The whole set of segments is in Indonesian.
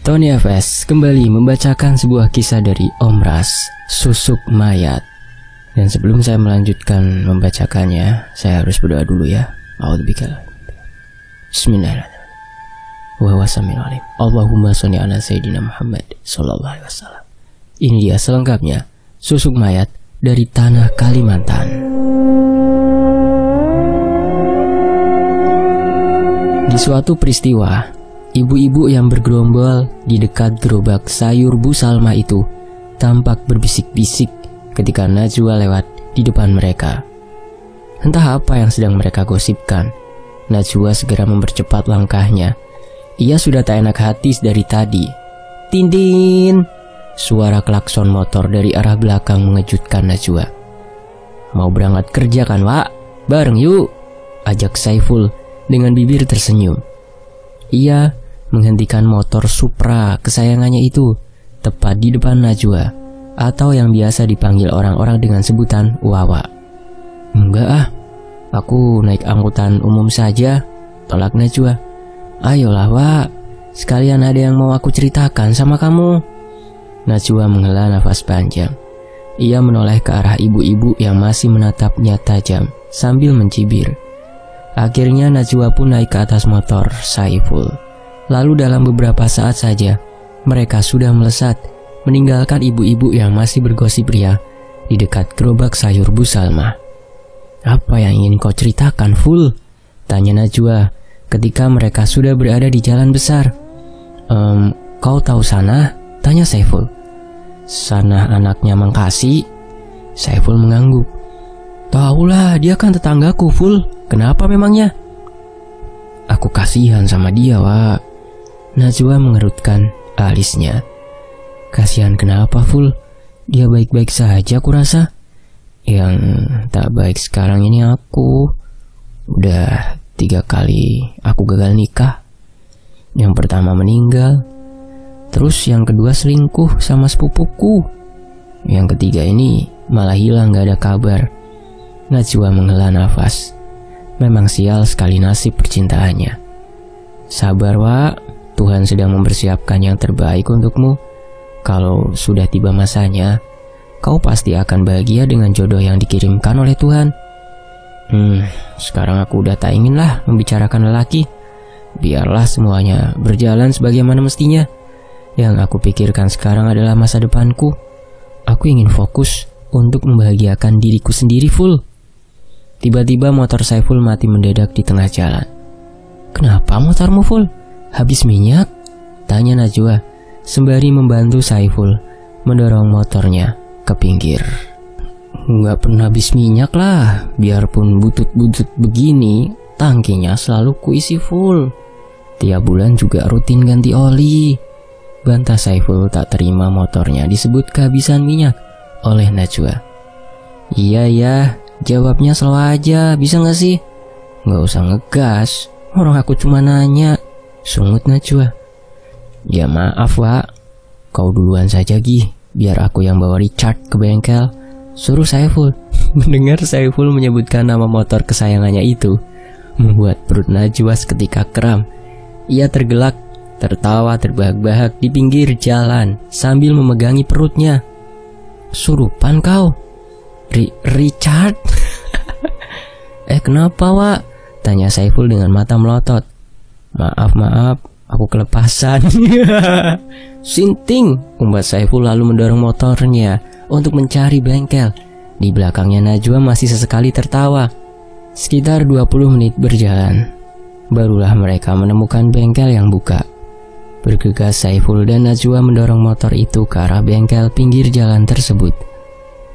Tony FS kembali membacakan sebuah kisah dari Om Ras, Susuk Mayat. Dan sebelum saya melanjutkan membacakannya, saya harus berdoa dulu ya. A'udzubillahi. Bismillahirrahmanirrahim. Wa wasami'alim. Allahumma sholli ala sayyidina Muhammad sallallahu alaihi wasallam. Ini dia selengkapnya Susuk Mayat dari Tanah Kalimantan. Di suatu peristiwa, ibu-ibu yang bergerombol di dekat gerobak sayur Bu Salma itu tampak berbisik-bisik ketika Najwa lewat di depan mereka. Entah apa yang sedang mereka gosipkan. Najwa segera mempercepat langkahnya. Ia sudah tak enak hati dari tadi. Tindin! Suara klakson motor dari arah belakang mengejutkan Najwa. Mau berangkat kerja kan, Wak? Bareng yuk! Ajak Saiful dengan bibir tersenyum. Ia menghentikan motor Supra kesayangannya itu tepat di depan Najwa, atau yang biasa dipanggil orang-orang dengan sebutan Wawa. Enggak ah, aku naik angkutan umum saja, tolak Najwa. Ayolah Wak, sekalian ada yang mau aku ceritakan sama kamu. Najwa menghela nafas panjang. Ia menoleh ke arah ibu-ibu yang masih menatapnya tajam sambil mencibir. Akhirnya Najwa pun naik ke atas motor Saiful. Lalu dalam beberapa saat saja mereka sudah melesat, meninggalkan ibu-ibu yang masih bergosip ria di dekat gerobak sayur Bu Salma. Apa yang ingin kau ceritakan, Ful? Tanya Najwa ketika mereka sudah berada di jalan besar. Kau tahu Sanah? Tanya Saiful. Sanah anaknya Mang Kasi? Saiful mengangguk. Taulah, dia kan tetanggaku, Ful. Kenapa memangnya? Aku kasihan sama dia, Wak. Najwa mengerutkan alisnya. Kasihan kenapa, Ful? Dia baik-baik saja kurasa. Yang tak baik sekarang ini aku. Udah 3 kali aku gagal nikah. Yang pertama meninggal. Terus yang kedua selingkuh sama sepupuku. Yang ketiga ini malah hilang gak ada kabar. Najwa menghela nafas. Memang sial sekali nasib percintaannya. Sabar, Wak. Tuhan sedang mempersiapkan yang terbaik untukmu. Kalau sudah tiba masanya, kau pasti akan bahagia dengan jodoh yang dikirimkan oleh Tuhan. Sekarang aku udah tak inginlah membicarakan lelaki. Biarlah semuanya berjalan sebagaimana mestinya. Yang aku pikirkan sekarang adalah masa depanku. Aku ingin fokus untuk membahagiakan diriku sendiri, Ful. Tiba-tiba motor Saiful mati mendadak di tengah jalan. Kenapa motormu, Ful? Habis minyak? Tanya Najwa sembari membantu Saiful mendorong motornya ke pinggir. Nggak pernah habis minyak lah. Biarpun butut-butut begini, tangkinya selalu kuisi full. Tiap bulan juga rutin ganti oli. Bantah Saiful tak terima motornya disebut kehabisan minyak oleh Najwa. Iya, jawabnya slow aja, bisa gak sih? Gak usah ngegas, orang aku cuma nanya. Sungut Najwa. Ya maaf, Wak. Kau duluan saja, Gi. Biar aku yang bawa Richard ke bengkel, suruh Saiful. Mendengar Saiful menyebutkan nama motor kesayangannya itu, membuat perut Najwa seketika kram. Ia tergelak, tertawa terbahak-bahak di pinggir jalan sambil memegangi perutnya. Surupan kau? Richard? Kenapa, Wak? Tanya Saiful dengan mata melotot. Maaf, aku kelepasan. Sinting, umbat Saiful lalu mendorong motornya untuk mencari bengkel. Di belakangnya Najwa masih sesekali tertawa. Sekitar 20 menit berjalan, barulah mereka menemukan bengkel yang buka. Bergegas Saiful dan Najwa mendorong motor itu ke arah bengkel pinggir jalan tersebut.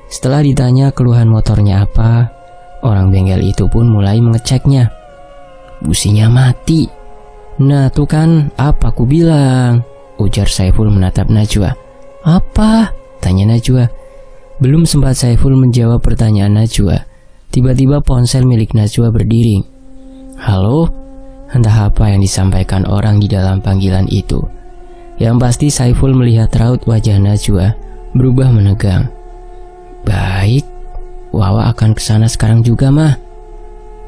Setelah ditanya keluhan motornya apa, orang bengkel itu pun mulai mengeceknya. Businya mati. Nah tuh kan, apa ku bilang, ujar Saiful menatap Najwa. Apa? Tanya Najwa. Belum sempat Saiful menjawab pertanyaan Najwa, tiba-tiba ponsel milik Najwa berdering. Halo? Entah apa yang disampaikan orang di dalam panggilan itu. Yang pasti Saiful melihat raut wajah Najwa berubah menegang. Baik, Wawa akan kesana sekarang juga, Mah.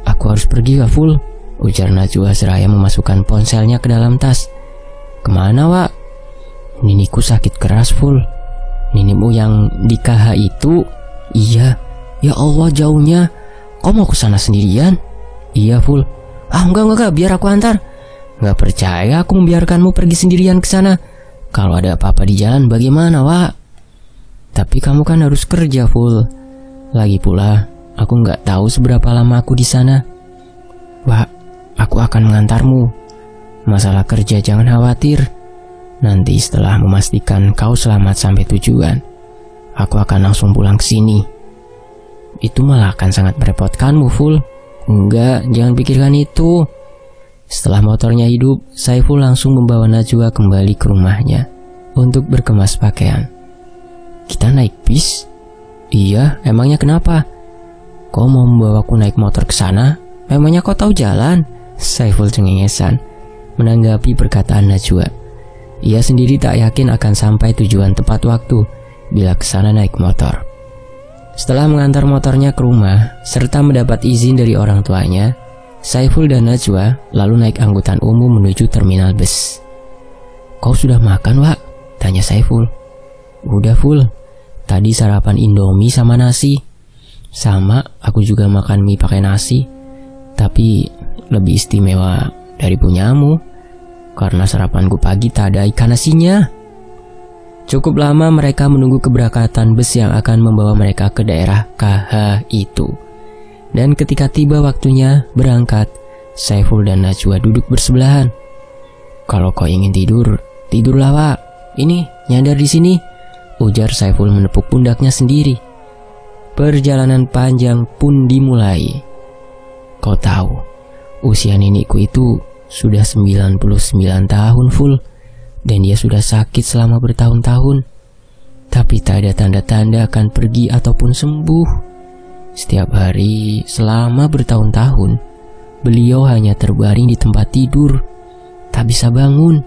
Aku harus pergi, Waful, ujar Najwa seraya memasukkan ponselnya ke dalam tas. Kemana, Wak? Niniku sakit keras, Ful. Ninimu yang di KH itu? Iya. Ya Allah, jauhnya. Kau mau kesana sendirian? Iya, Ful. Enggak, biar aku antar. Nggak percaya aku membiarkanmu pergi sendirian ke sana. Kalau ada apa-apa di jalan bagaimana, Wak? Tapi kamu kan harus kerja, Ful. Lagi pula, aku nggak tahu seberapa lama aku di sana. Wak, aku akan mengantarmu. Masalah kerja jangan khawatir. Nanti setelah memastikan kau selamat sampai tujuan, aku akan langsung pulang ke sini. Itu malah akan sangat merepotkanmu, Ful. Enggak, jangan pikirkan itu. Setelah motornya hidup, Saiful langsung membawa Najwa kembali ke rumahnya untuk berkemas pakaian. Kita naik bis? Iya, emangnya kenapa? Kau mau membawaku naik motor ke sana? Memangnya kau tahu jalan? Saiful cengengesan menanggapi perkataan Najwa. Ia sendiri tak yakin akan sampai tujuan tepat waktu bila ke sana naik motor. Setelah mengantar motornya ke rumah serta mendapat izin dari orang tuanya, Saiful dan Najwa lalu naik angkutan umum menuju terminal bus. Kau sudah makan, Wak? Tanya Saiful. Udah, Ful. Tadi sarapan Indomie sama nasi. Sama, aku juga makan mie pakai nasi. Tapi lebih istimewa dari punyamu, karena sarapanku pagi tak ada ikan nasinya. Cukup lama mereka menunggu keberangkatan bus yang akan membawa mereka ke daerah KH itu. Dan ketika tiba waktunya berangkat, Saiful dan Najwa duduk bersebelahan. Kalau kau ingin tidur, tidurlah, Wak. Ini, nyandar di sini, ujar Saiful menepuk pundaknya sendiri. Perjalanan panjang pun dimulai. Kau tahu, usia nenek itu sudah 99 tahun, Ful. Dan dia sudah sakit selama bertahun-tahun. Tapi tak ada tanda-tanda akan pergi ataupun sembuh. Setiap hari selama bertahun-tahun, beliau hanya terbaring di tempat tidur, tak bisa bangun.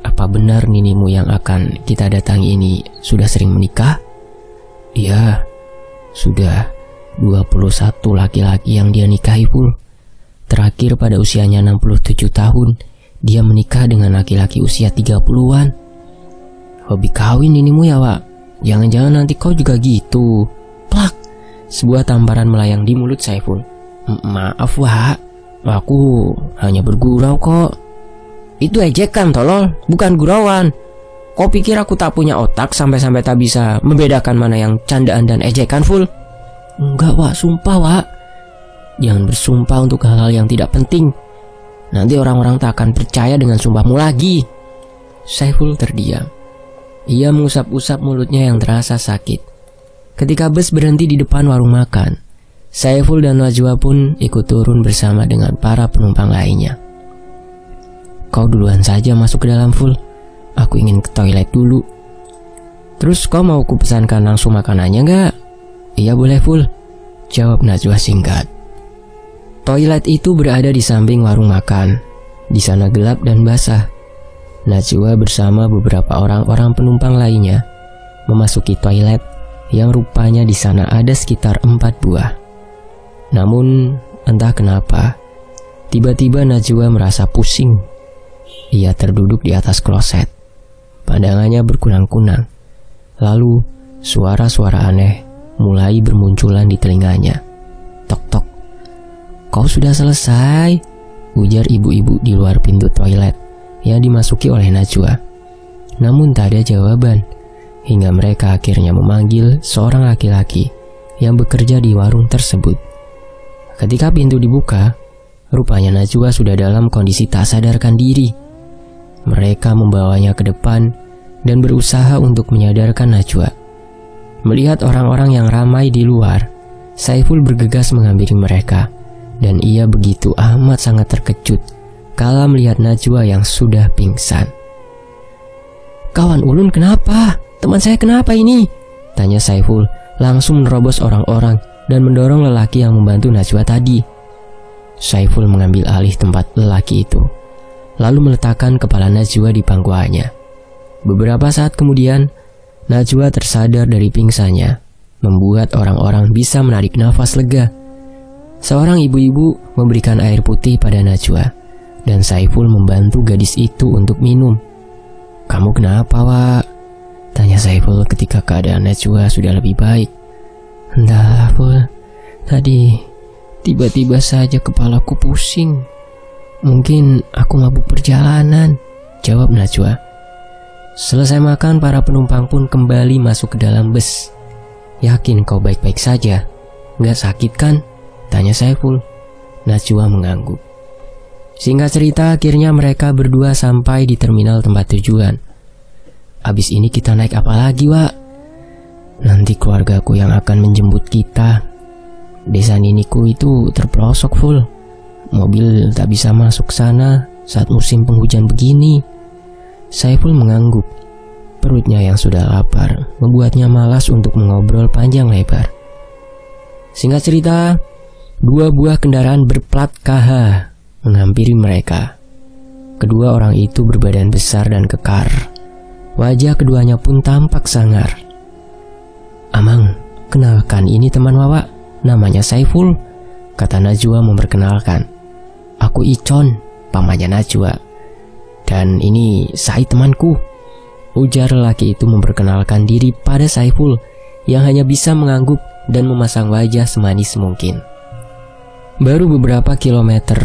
Apa benar ninimu yang akan kita datangi ini sudah sering menikah? Iya, sudah 21 laki-laki yang dia nikahi, Ful. Terakhir pada usianya 67 tahun, dia menikah dengan laki-laki usia 30-an. Hobi kawin ninimu ya, Wak? Jangan-jangan nanti kau juga gitu. Plak! Sebuah tamparan melayang di mulut Saiful. Maaf, Wak. Aku hanya bergurau kok. Itu ejekan, tolol, bukan gurauan. Kau pikir aku tak punya otak sampai-sampai tak bisa membedakan mana yang candaan dan ejekan, Ful? Enggak, Wak, sumpah, Wak. Jangan bersumpah untuk hal-hal yang tidak penting. Nanti orang-orang tak akan percaya dengan sumpahmu lagi. Saiful terdiam. Ia mengusap-usap mulutnya yang terasa sakit. Ketika bus berhenti di depan warung makan, Saiful dan Najwa pun ikut turun bersama dengan para penumpang lainnya. Kau duluan saja masuk ke dalam, Ful. Aku ingin ke toilet dulu. Terus kau mau kupesankan langsung makanannya gak? Iya boleh, Ful, jawab Najwa singkat. Toilet itu berada di samping warung makan. Di sana gelap dan basah. Najwa bersama beberapa orang-orang penumpang lainnya memasuki toilet yang rupanya di sana ada sekitar 4 buah. Namun entah kenapa, tiba-tiba Najwa merasa pusing. Ia terduduk di atas kloset. Pandangannya berkunang-kunang. Lalu suara-suara aneh mulai bermunculan di telinganya. Tok-tok. Kau sudah selesai, ujar ibu-ibu di luar pintu toilet yang dimasuki oleh Najwa. Namun tak ada jawaban, hingga mereka akhirnya memanggil seorang laki-laki yang bekerja di warung tersebut. Ketika pintu dibuka, rupanya Najwa sudah dalam kondisi tak sadarkan diri. Mereka membawanya ke depan dan berusaha untuk menyadarkan Najwa. Melihat orang-orang yang ramai di luar, Saiful bergegas menghampiri mereka. Dan ia begitu amat sangat terkejut kala melihat Najwa yang sudah pingsan. Kawan ulun kenapa? Teman saya kenapa ini? Tanya Saiful langsung menerobos orang-orang dan mendorong lelaki yang membantu Najwa tadi. Saiful mengambil alih tempat lelaki itu, lalu meletakkan kepala Najwa di pangkuannya. Beberapa saat kemudian, Najwa tersadar dari pingsannya, membuat orang-orang bisa menarik nafas lega. Seorang ibu-ibu memberikan air putih pada Najwa, dan Saiful membantu gadis itu untuk minum. Kamu kenapa, Wak? Tanya Saiful ketika keadaan Najwa sudah lebih baik. Entah, Ful. Tadi tiba-tiba saja kepalaku pusing. Mungkin aku mabuk perjalanan, jawab Najwa. Selesai makan, para penumpang pun kembali masuk ke dalam bus. Yakin kau baik-baik saja? Nggak sakit kan? Tanya Saiful. Najwa mengangguk. Singkat cerita, akhirnya mereka berdua sampai di terminal tempat tujuan. Abis ini kita naik apa lagi, Wak? Nanti keluargaku yang akan menjemput kita. Desa niniku itu terpelosok, Ful. Mobil tak bisa masuk sana saat musim penghujan begini. Saiful mengangguk. Perutnya yang sudah lapar membuatnya malas untuk mengobrol panjang lebar. Singkat cerita, 2 buah kendaraan berplat KH menghampiri mereka. Kedua orang itu berbadan besar dan kekar. Wajah keduanya pun tampak sangar. Amang, kenalkan ini teman Wawa, namanya Saiful, kata Najwa memperkenalkan. Aku Icon, pamannya Najwa. Dan ini Said temanku, ujar lelaki itu memperkenalkan diri pada Saiful yang hanya bisa mengangguk dan memasang wajah semanis mungkin. Baru beberapa kilometer,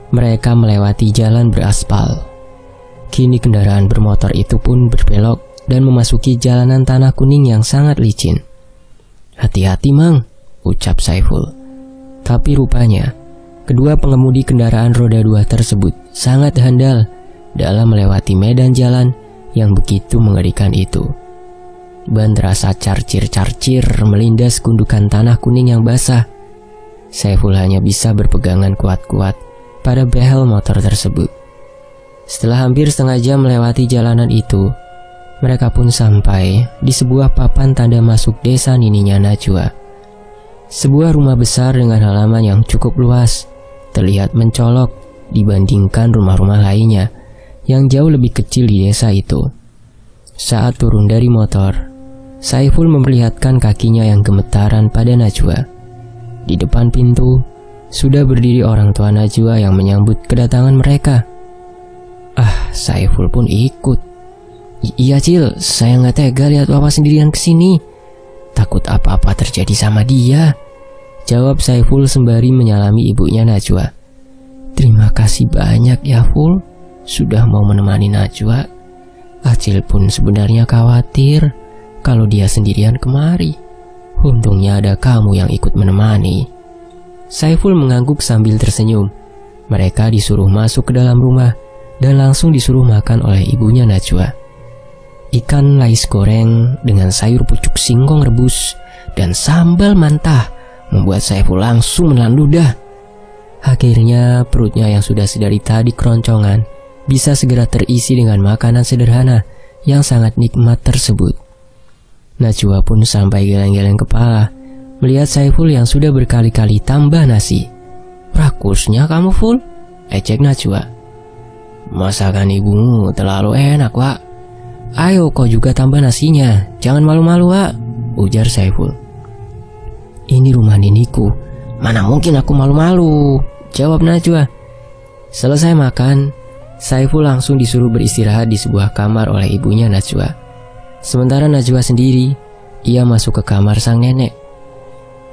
mereka melewati jalan beraspal. Kini kendaraan bermotor itu pun berbelok dan memasuki jalanan tanah kuning yang sangat licin. Hati-hati, Mang, ucap Saiful. Tapi rupanya, kedua pengemudi kendaraan roda 2 tersebut sangat handal dalam melewati medan jalan yang begitu mengerikan itu. Ban terasa carcir-carcir melindas gundukan tanah kuning yang basah. Saiful hanya bisa berpegangan kuat-kuat pada behel motor tersebut. Setelah hampir setengah jam melewati jalanan itu, mereka pun sampai di sebuah papan tanda masuk desa nininya Najwa. Sebuah rumah besar dengan halaman yang cukup luas, terlihat mencolok dibandingkan rumah-rumah lainnya yang jauh lebih kecil di desa itu. Saat turun dari motor, Saiful memperlihatkan kakinya yang gemetaran pada Najwa. Di depan pintu, sudah berdiri orang tua Najwa yang menyambut kedatangan mereka. Saiful pun ikut. Iya, Cil, saya nggak tega lihat Wawa sendirian kesini. Takut apa-apa terjadi sama dia, jawab Saiful sembari menyalami ibunya Najwa. Terima kasih banyak ya, Ful, sudah mau menemani Najwa. Acil pun sebenarnya khawatir kalau dia sendirian kemari. Untungnya ada kamu yang ikut menemani. Saiful mengangguk sambil tersenyum. Mereka disuruh masuk ke dalam rumah dan langsung disuruh makan oleh ibunya Najwa. Ikan lais goreng dengan sayur pucuk singkong rebus dan sambal mantah membuat Saiful langsung menelan ludah. Akhirnya perutnya yang sudah sedari tadi keroncongan bisa segera terisi dengan makanan sederhana yang sangat nikmat tersebut. Najwa pun sampai geleng-geleng kepala melihat Saiful yang sudah berkali-kali tambah nasi. Rakusnya kamu, Ful, ejek Najwa. Masakan ibumu terlalu enak, Wak. Ayo kau juga tambah nasinya, jangan malu-malu, Wak, ujar Saiful. Ini rumah niniku, mana mungkin aku malu-malu, jawab Najwa. Selesai makan, Saiful langsung disuruh beristirahat di sebuah kamar oleh ibunya Najwa. Sementara Najwa sendiri, ia masuk ke kamar sang nenek.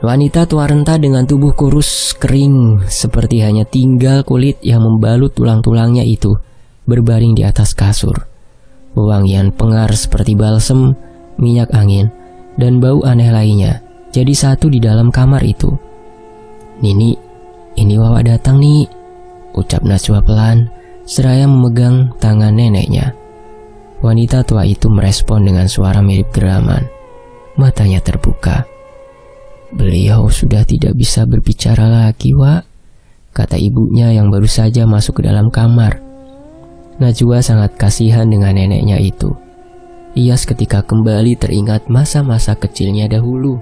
Wanita tua renta dengan tubuh kurus kering seperti hanya tinggal kulit yang membalut tulang-tulangnya itu berbaring di atas kasur. Wewangian pengar seperti balsem, minyak angin, dan bau aneh lainnya jadi satu di dalam kamar itu. Nini, ini Wawa datang nih, ucap Najwa pelan seraya memegang tangan neneknya. Wanita tua itu merespon dengan suara mirip geraman. Matanya terbuka. Beliau sudah tidak bisa berbicara lagi, Wak, kata ibunya yang baru saja masuk ke dalam kamar. Najwa sangat kasihan dengan neneknya itu. Ia seketika kembali teringat masa-masa kecilnya dahulu.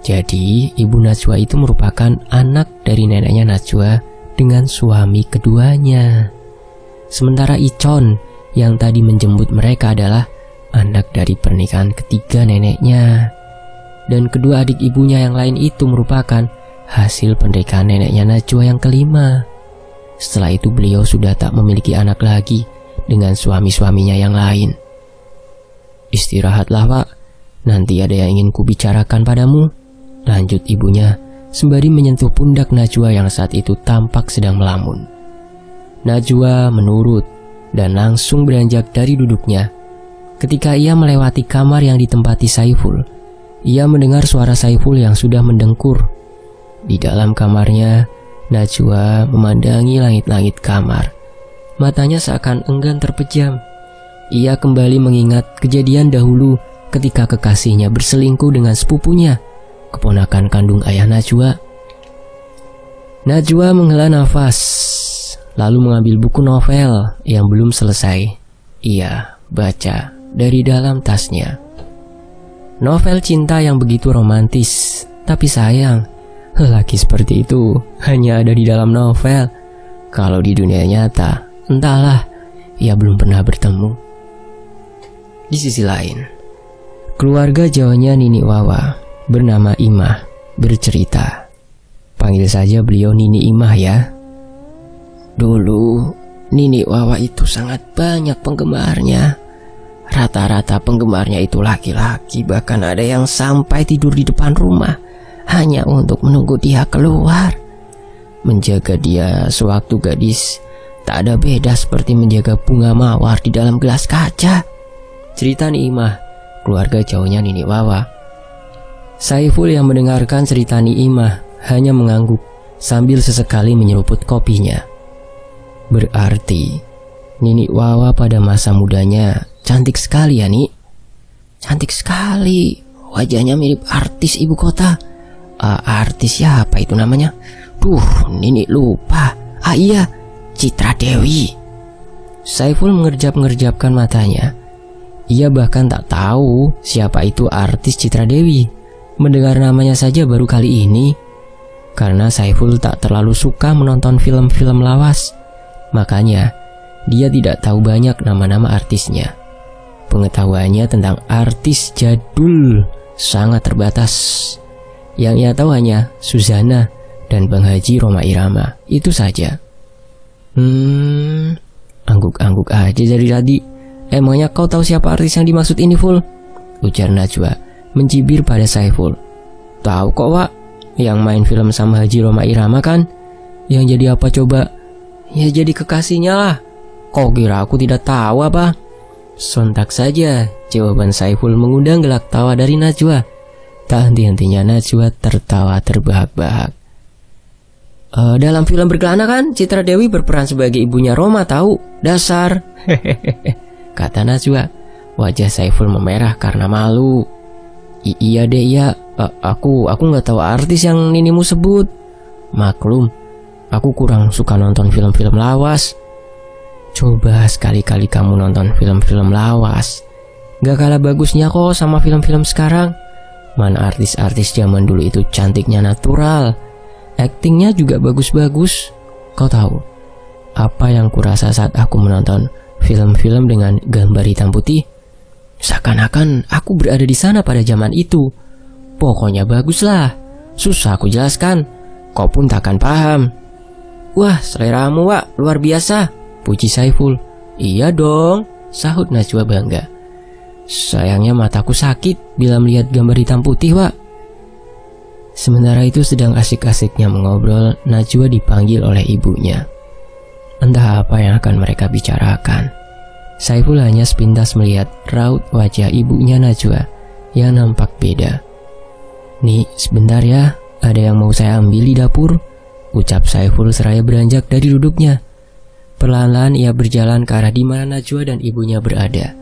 Jadi, ibu Najwa itu merupakan anak dari neneknya Najwa dengan suami keduanya. Sementara Icon yang tadi menjemput mereka adalah anak dari pernikahan ketiga neneknya. Dan kedua adik ibunya yang lain itu merupakan hasil pernikahan neneknya Najwa yang kelima. Setelah itu beliau sudah tak memiliki anak lagi dengan suami-suaminya yang lain. "Istirahatlah, Pak. Nanti ada yang ingin kubicarakan padamu," lanjut ibunya sembari menyentuh pundak Najwa yang saat itu tampak sedang melamun. Najwa menurut dan langsung beranjak dari duduknya. Ketika ia melewati kamar yang ditempati Saiful, ia mendengar suara Saiful yang sudah mendengkur. Di dalam kamarnya, Najwa memandangi langit-langit kamar. Matanya seakan enggan terpejam. Ia kembali mengingat kejadian dahulu ketika kekasihnya berselingkuh dengan sepupunya, keponakan kandung ayah Najwa. Najwa menghela nafas, lalu mengambil buku novel yang belum selesai. Ia baca dari dalam tasnya. Novel cinta yang begitu romantis, tapi sayang, lelaki seperti itu hanya ada di dalam novel. Kalau di dunia nyata, entahlah, ia belum pernah bertemu. Di sisi lain, keluarga Jawanya Nini Wawa bernama Imah bercerita. Panggil saja beliau Nini Imah ya. Dulu, Nini Wawa itu sangat banyak penggemarnya. Rata-rata penggemarnya itu laki-laki, bahkan ada yang sampai tidur di depan rumah hanya untuk menunggu dia keluar. Menjaga dia sewaktu gadis tak ada beda seperti menjaga bunga mawar di dalam gelas kaca. Cerita Ni'imah, keluarga jauhnya Nini Wawa. Saiful yang mendengarkan cerita Ni'imah hanya mengangguk sambil sesekali menyeruput kopinya. Berarti Nini Wawa pada masa mudanya cantik sekali ya, Ni? Cantik sekali. Wajahnya mirip artis ibu kota. Artis siapa itu namanya? Nini lupa. Iya, Citra Dewi. Saiful mengerjap-ngerjapkan matanya. Ia bahkan tak tahu siapa itu artis Citra Dewi. Mendengar namanya saja baru kali ini. Karena Saiful tak terlalu suka menonton film-film lawas, makanya dia tidak tahu banyak nama-nama artisnya. Pengetahuannya tentang artis jadul sangat terbatas. Yang ia tahu hanya Suzana dan Bang Haji Rhoma Irama, itu saja. Angguk-angguk aja dari tadi. Emangnya kau tahu siapa artis yang dimaksud ini, Ful? Ujar Najwa mencibir pada Saiful. Tahu kok, Wak. Yang main film sama Haji Rhoma Irama kan? Yang jadi apa coba? Ya jadi kekasihnya lah. Kau kira aku tidak tahu apa? Sontak saja jawaban Saiful mengundang gelak tawa dari Najwa. Tak henti-hentinya Najwa tertawa terbahak-bahak. Dalam film Berkelana kan Citra Dewi berperan sebagai ibunya Rhoma, tahu? Dasar. Kata Najwa. Wajah Saiful memerah karena malu. Iya deh, iya. Aku nggak tahu artis yang Ninimu sebut. Maklum, aku kurang suka nonton film-film lawas. Coba sekali-kali kamu nonton film-film lawas. Gak kalah bagusnya kok sama film-film sekarang. Mana artis-artis zaman dulu itu cantiknya natural. Aktingnya juga bagus-bagus. Kau tahu apa yang kurasa saat aku menonton film-film dengan gambar hitam putih? Seakan-akan aku berada di sana pada zaman itu. Pokoknya baguslah. Susah aku jelaskan. Kau pun takkan paham. Wah, seleramu, Wak, luar biasa, puji Saiful. Iya dong, sahut Najwa bangga. Sayangnya mataku sakit bila melihat gambar hitam putih, Wak. Sementara itu sedang asik-asiknya mengobrol, Najwa dipanggil oleh ibunya. Entah apa yang akan mereka bicarakan. Saiful hanya sepintas melihat raut wajah ibunya Najwa yang nampak beda. Nih, sebentar ya, ada yang mau saya ambil di dapur, ucap Saiful seraya beranjak dari duduknya. Perlahan-lahan ia berjalan ke arah di mana Najwa dan ibunya berada.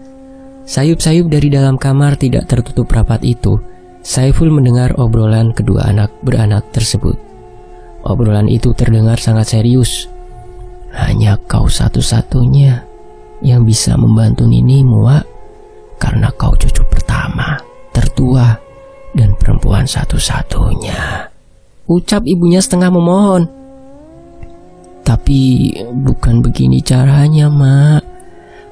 Sayup-sayup dari dalam kamar tidak tertutup rapat itu, Saiful mendengar obrolan kedua anak beranak tersebut. Obrolan itu terdengar sangat serius. Hanya kau satu-satunya yang bisa membantu Ninimu, Wak, karena kau cucu pertama, tertua, dan perempuan satu-satunya, ucap ibunya setengah memohon. Tapi bukan begini caranya, Mak.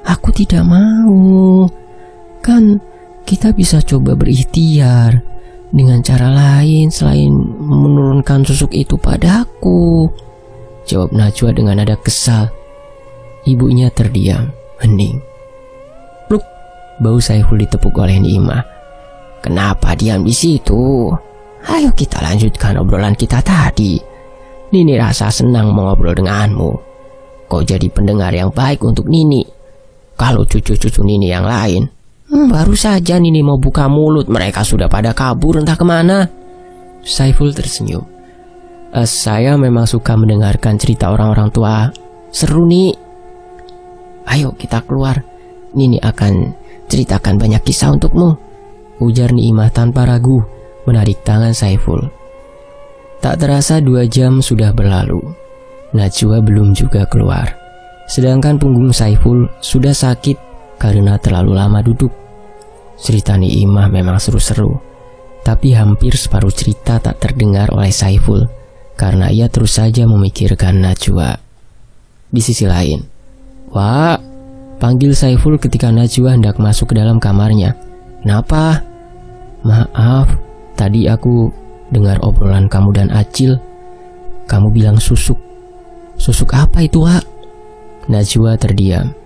Aku tidak mau. Kan kita bisa coba berikhtiar dengan cara lain selain menurunkan susuk itu padaku, jawab Najwa dengan nada kesal. Ibunya terdiam. Hening. Pluk, bau Saiful ditepuk oleh Niimah. Kenapa diam di situ? Ayo kita lanjutkan obrolan kita tadi. Nini rasa senang mengobrol denganmu. Kau jadi pendengar yang baik untuk Nini. Kalau cucu-cucu Nini yang lain, baru saja Nini mau buka mulut, mereka sudah pada kabur entah kemana. Saiful tersenyum. Saya memang suka mendengarkan cerita orang-orang tua. Seru nih. Ayo kita keluar. Nini akan ceritakan banyak kisah untukmu, ujar Niimah tanpa ragu, menarik tangan Saiful. Tak terasa 2 jam sudah berlalu. Najwa belum juga keluar. Sedangkan punggung Saiful sudah sakit karena terlalu lama duduk. Cerita Niimah memang seru-seru, tapi hampir separuh cerita tak terdengar oleh Saiful karena ia terus saja memikirkan Najwa. Di sisi lain, "Wak," panggil Saiful ketika Najwa hendak masuk ke dalam kamarnya. "Kenapa?" "Maaf, tadi aku dengar obrolan kamu dan Acil. Kamu bilang susuk. Susuk apa itu, Wak?" Najwa terdiam.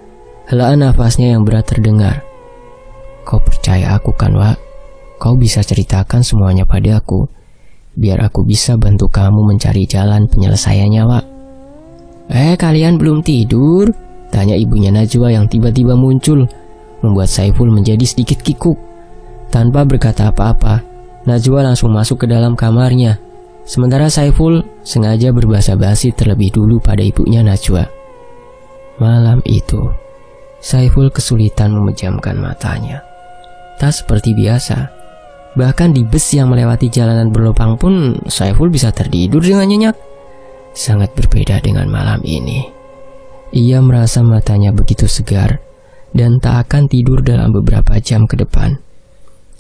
Helaan nafasnya yang berat terdengar. "Kau percaya aku kan, Wak? Kau bisa ceritakan semuanya padaku, biar aku bisa bantu kamu mencari jalan penyelesaiannya, Wak." Kalian belum tidur?" tanya ibunya Najwa yang tiba-tiba muncul, membuat Saiful menjadi sedikit kikuk. Tanpa berkata apa-apa, Najwa langsung masuk ke dalam kamarnya. Sementara Saiful sengaja berbahasa basi terlebih dulu pada ibunya Najwa. Malam itu, Saiful kesulitan memejamkan matanya. Tak seperti biasa. Bahkan di bus yang melewati jalanan berlubang pun Saiful bisa tertidur dengan nyenyak. Sangat berbeda dengan malam ini. Ia merasa matanya begitu segar dan tak akan tidur dalam beberapa jam ke depan.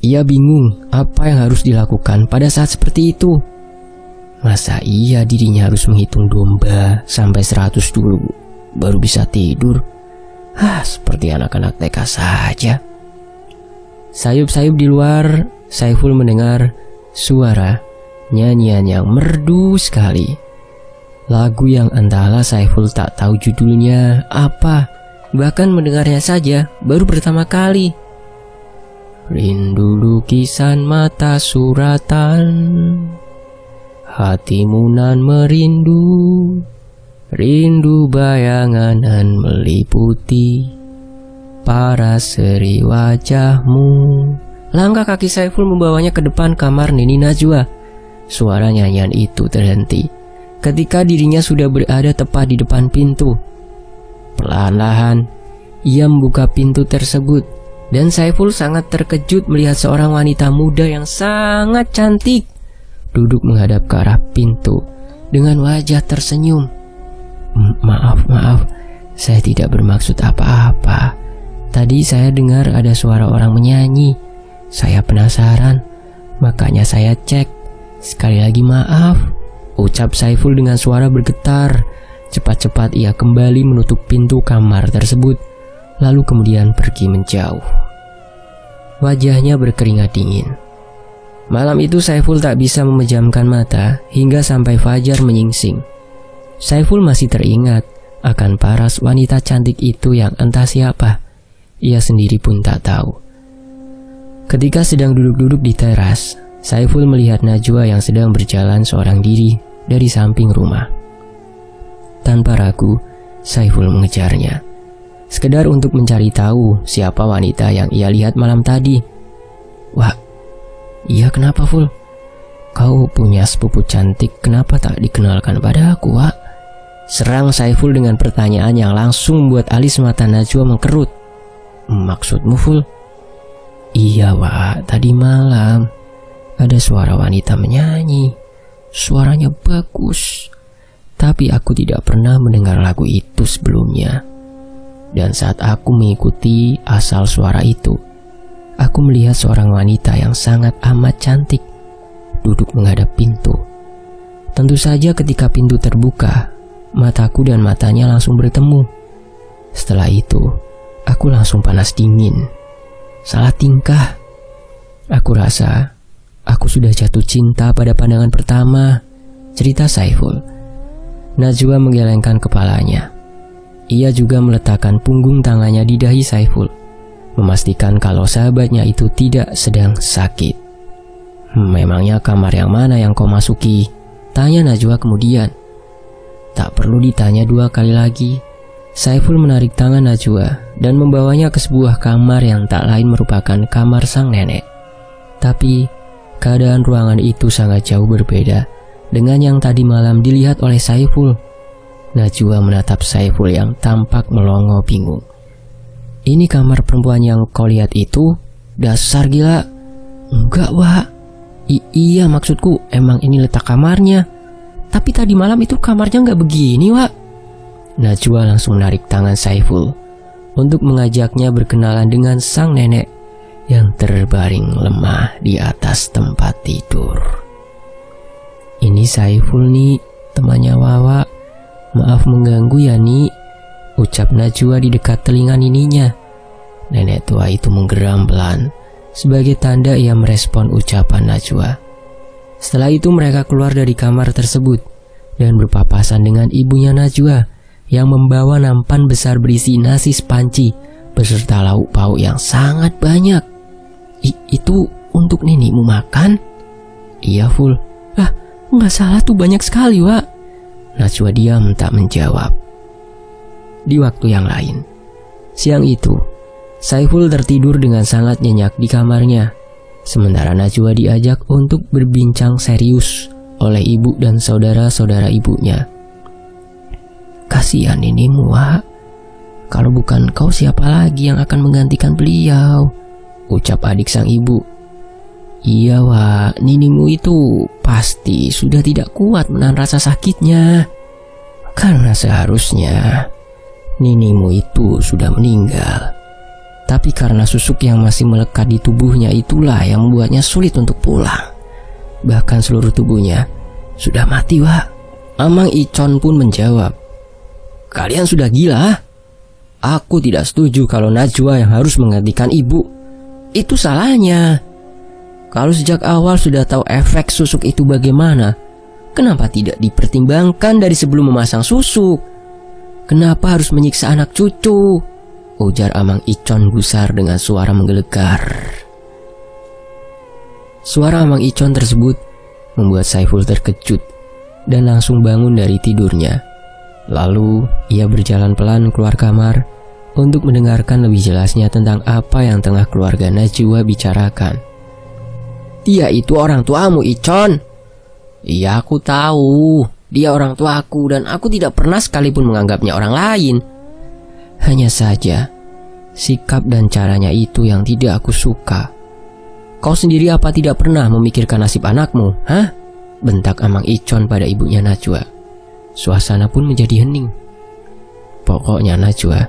Ia bingung apa yang harus dilakukan pada saat seperti itu. Masa iya dirinya harus menghitung domba sampai 100 dulu baru bisa tidur? Seperti anak-anak TK saja. Sayup-sayup di luar, Saiful mendengar suara nyanyian yang merdu sekali. Lagu yang entahlah Saiful tak tahu judulnya apa, bahkan mendengarnya saja baru pertama kali. Rindu lukisan mata suratan, hatimu nan merindu, rindu bayangan nan meliputi para seri wajahmu. Langkah kaki Saiful membawanya ke depan kamar Nini Najwa. Suara nyanyian itu terhenti ketika dirinya sudah berada tepat di depan pintu. Perlahan-lahan ia membuka pintu tersebut dan Saiful sangat terkejut melihat seorang wanita muda yang sangat cantik duduk menghadap ke arah pintu dengan wajah tersenyum. Maaf, saya tidak bermaksud apa-apa. Tadi saya dengar ada suara orang menyanyi. Saya penasaran, makanya saya cek. Sekali lagi maaf, ucap Saiful dengan suara bergetar. Cepat-cepat ia kembali menutup pintu kamar tersebut, lalu kemudian pergi menjauh. Wajahnya berkeringat dingin. Malam itu Saiful tak bisa memejamkan mata hingga sampai fajar menyingsing. Saiful masih teringat akan paras wanita cantik itu yang entah siapa. Ia sendiri pun tak tahu. Ketika sedang duduk-duduk di teras, Saiful melihat Najwa yang sedang berjalan seorang diri dari samping rumah. Tanpa ragu, Saiful mengejarnya. Sekedar untuk mencari tahu siapa wanita yang ia lihat malam tadi. "Wah, iya kenapa, Ful? Kau punya sepupu cantik, kenapa tak dikenalkan pada aku, Wak?" Serang Saiful dengan pertanyaan yang langsung membuat alis mata Najwa mengkerut. "Maksudmu, Ful?" "Iya, Wak, tadi malam ada suara wanita menyanyi. Suaranya bagus, tapi aku tidak pernah mendengar lagu itu sebelumnya. Dan saat aku mengikuti asal suara itu, aku melihat seorang wanita yang sangat amat cantik duduk menghadap pintu. Tentu saja ketika pintu terbuka, mataku dan matanya langsung bertemu. Setelah itu, aku langsung panas dingin. Salah tingkah. Aku rasa aku sudah jatuh cinta pada pandangan pertama," cerita Saiful. Najwa menggelengkan kepalanya. Ia juga meletakkan punggung tangannya di dahi Saiful, memastikan kalau sahabatnya itu tidak sedang sakit. Memangnya kamar yang mana yang kau masuki? Tanya Najwa kemudian. Tak perlu ditanya 2 kali lagi. Saiful menarik tangan Najwa dan membawanya ke sebuah kamar yang tak lain merupakan kamar sang nenek. Tapi keadaan ruangan itu sangat jauh berbeda dengan yang tadi malam dilihat oleh Saiful. Najwa menatap Saiful yang tampak melongo bingung. Ini kamar perempuan yang kau lihat itu? Dasar gila. Enggak, Wak. Iya, maksudku emang ini letak kamarnya. Tapi tadi malam itu kamarnya nggak begini, Wak. Najwa langsung menarik tangan Saiful untuk mengajaknya berkenalan dengan sang nenek yang terbaring lemah di atas tempat tidur. Ini Saiful nih, temannya Wawa. Maaf mengganggu ya Ni, ucap Najwa di dekat telinga nininya. Nenek tua itu menggeram pelan sebagai tanda ia merespon ucapan Najwa. Setelah itu mereka keluar dari kamar tersebut dan berpapasan dengan ibunya Najwa yang membawa nampan besar berisi nasi sepanci beserta lauk pauk yang sangat banyak. Itu untuk nenek-mu makan? Iya, Ful. Ah, nggak salah tuh, banyak sekali, Wak. Najwa diam tak menjawab. Di waktu yang lain, siang itu, Saiful tertidur dengan sangat nyenyak di kamarnya, sementara Najwa diajak untuk berbincang serius oleh ibu dan saudara-saudara ibunya. Kasihan ninimu, Wak. Kalau bukan kau, siapa lagi yang akan menggantikan beliau? Ucap adik sang ibu. Iya, Wak, ninimu itu pasti sudah tidak kuat menahan rasa sakitnya. Karena seharusnya ninimu itu sudah meninggal. Tapi karena susuk yang masih melekat di tubuhnya itulah yang membuatnya sulit untuk pulang. Bahkan seluruh tubuhnya sudah mati, Wak. Amang Icon pun menjawab, kalian sudah gila? Aku tidak setuju kalau Najwa yang harus menggantikan ibu. Itu salahnya. Kalau sejak awal sudah tahu efek susuk itu bagaimana, kenapa tidak dipertimbangkan dari sebelum memasang susuk? Kenapa harus menyiksa anak cucu? Ujar Amang Icon gusar dengan suara menggelegar. Suara Amang Icon tersebut membuat Saiful terkejut dan langsung bangun dari tidurnya. Lalu ia berjalan pelan keluar kamar untuk mendengarkan lebih jelasnya tentang apa yang tengah keluarga Najwa bicarakan. Dia itu orang tuamu, Icon. Iya, aku tahu. Dia orang tuaku dan aku tidak pernah sekalipun menganggapnya orang lain. Hanya saja, sikap dan caranya itu yang tidak aku suka. Kau sendiri apa tidak pernah memikirkan nasib anakmu, hah? Bentak Amang Icon pada ibunya Najwa. Suasana pun menjadi hening. Pokoknya Najwa,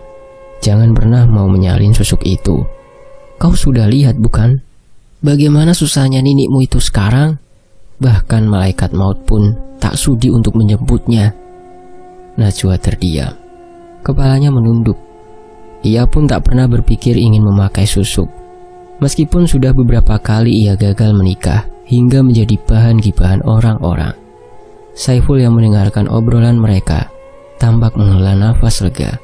jangan pernah mau menyalin susuk itu. Kau sudah lihat bukan? Bagaimana susahnya nenek-mu itu sekarang? Bahkan malaikat maut pun tak sudi untuk menjemputnya. Najwa terdiam. Kepalanya menunduk. Ia pun tak pernah berpikir ingin memakai susuk. Meskipun sudah beberapa kali ia gagal menikah hingga menjadi bahan gibahan orang-orang. Saiful yang mendengarkan obrolan mereka tampak menghela nafas lega.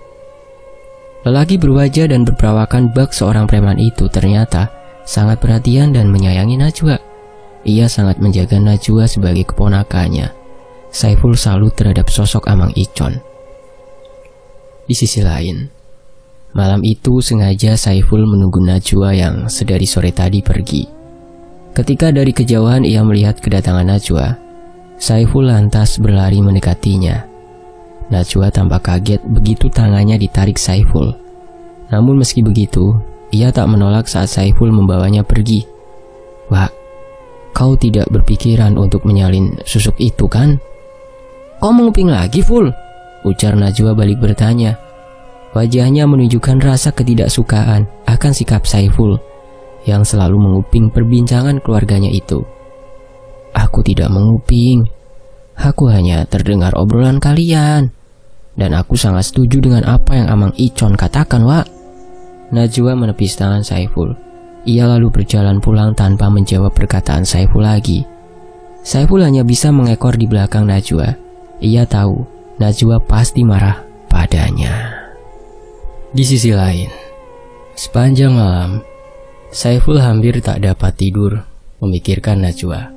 Lelaki berwajah dan berperawakan bak seorang preman itu ternyata sangat perhatian dan menyayangi Najwa. Ia sangat menjaga Najwa sebagai keponakannya. Saiful salut terhadap sosok Amang Icon. Di sisi lain, malam itu sengaja Saiful menunggu Najwa yang sedari sore tadi pergi. Ketika dari kejauhan ia melihat kedatangan Najwa, Saiful lantas berlari mendekatinya. Najwa tampak kaget begitu tangannya ditarik Saiful. Namun meski begitu, ia tak menolak saat Saiful membawanya pergi. Wah, kau tidak berpikiran untuk menyalin susuk itu kan? Kau menguping lagi, Ful? Ujar Najwa balik bertanya. Wajahnya menunjukkan rasa ketidaksukaan akan sikap Saiful yang selalu menguping perbincangan keluarganya itu. Aku tidak menguping. Aku hanya terdengar obrolan kalian. Dan aku sangat setuju dengan apa yang Amang Icon katakan, Wak. Najwa menepis tangan Saiful. Ia lalu berjalan pulang tanpa menjawab perkataan Saiful lagi. Saiful hanya bisa mengekor di belakang Najwa. Ia tahu Najwa pasti marah padanya. Di sisi lain, sepanjang malam, Saiful hampir tak dapat tidur memikirkan Najwa.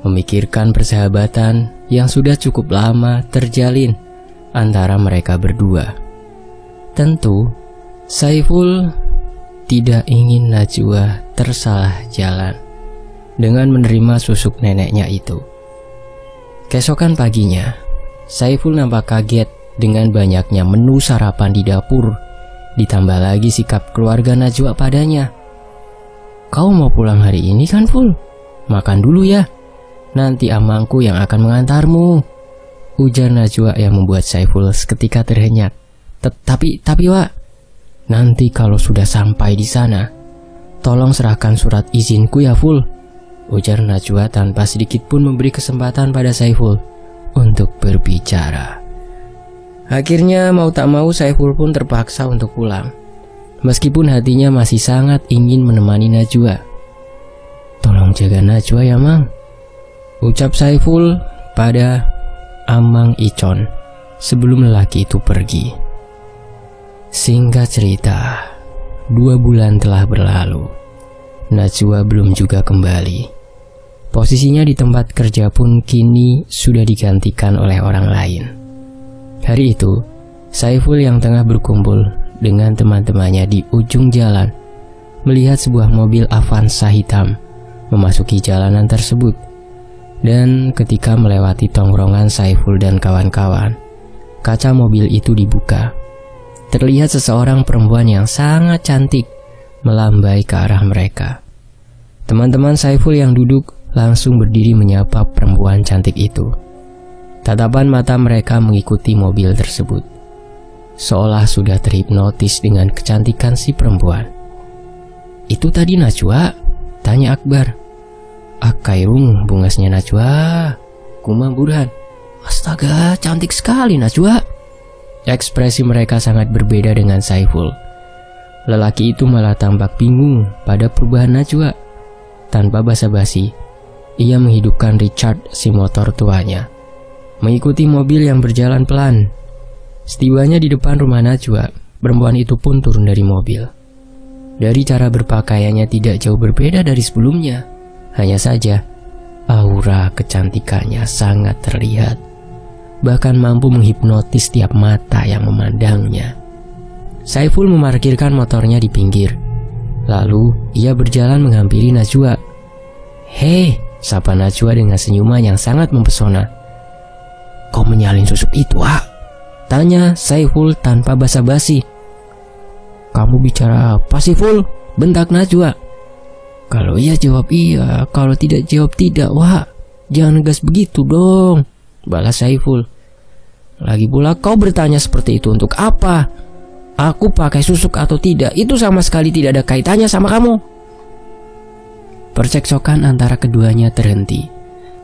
Memikirkan persahabatan yang sudah cukup lama terjalin antara mereka berdua. Tentu, Saiful tidak ingin Najwa tersalah jalan dengan menerima susuk neneknya itu. Keesokan paginya, Saiful nampak kaget dengan banyaknya menu sarapan di dapur, ditambah lagi sikap keluarga Najwa padanya. "Kau mau pulang hari ini kan, Ful? Makan dulu ya. Nanti amangku yang akan mengantarmu," ujar Najwa yang membuat Saiful seketika terhenyak. Tapi Wak, nanti kalau sudah sampai di sana, tolong serahkan surat izinku ya, Ful," ujar Najwa tanpa sedikit pun memberi kesempatan pada Saiful untuk berbicara. Akhirnya mau tak mau Saiful pun terpaksa untuk pulang. Meskipun hatinya masih sangat ingin menemani Najwa. "Tolong jaga Najwa ya, Mang," ucap Saiful pada Amang Icon sebelum lelaki itu pergi. Singkat cerita, 2 bulan telah berlalu. Najwa belum juga kembali. Posisinya di tempat kerja pun kini sudah digantikan oleh orang lain. Hari itu, Saiful yang tengah berkumpul dengan teman-temannya di ujung jalan melihat sebuah mobil Avanza hitam memasuki jalanan tersebut. Dan ketika melewati tongkrongan Saiful dan kawan-kawan, kaca mobil itu dibuka. Terlihat seseorang perempuan yang sangat cantik melambai ke arah mereka. Teman-teman Saiful yang duduk langsung berdiri menyapa perempuan cantik itu. Tatapan mata mereka mengikuti mobil tersebut, seolah sudah terhipnotis dengan kecantikan si perempuan. "Itu tadi Najwa?" tanya Akbar. "Akairung bungasnya Najwa," gumam Burhan. "Astaga, cantik sekali Najwa." Ekspresi mereka sangat berbeda dengan Saiful. Lelaki itu malah tampak bingung pada perubahan Najwa. Tanpa basa-basi, ia menghidupkan Richard, si motor tuanya, mengikuti mobil yang berjalan pelan. Setibanya di depan rumah Najwa, perempuan itu pun turun dari mobil. Dari cara berpakaiannya tidak jauh berbeda dari sebelumnya. Hanya saja, aura kecantikannya sangat terlihat, bahkan mampu menghipnotis tiap mata yang memandangnya. Saiful memarkirkan motornya di pinggir. Lalu, ia berjalan menghampiri Najwa. "Hei," sapa Najwa dengan senyuman yang sangat mempesona. "Kau menyalin susuk itu, ah?" tanya Saiful tanpa basa-basi. "Kamu bicara apa sih, Ful?" bentak Najwa. "Kalau iya jawab iya, kalau tidak jawab tidak, Wak. Jangan gas begitu dong," balas Saiful. "Lagi pula kau bertanya seperti itu untuk apa? Aku pakai susuk atau tidak, itu sama sekali tidak ada kaitannya sama kamu." Percekcokan antara keduanya terhenti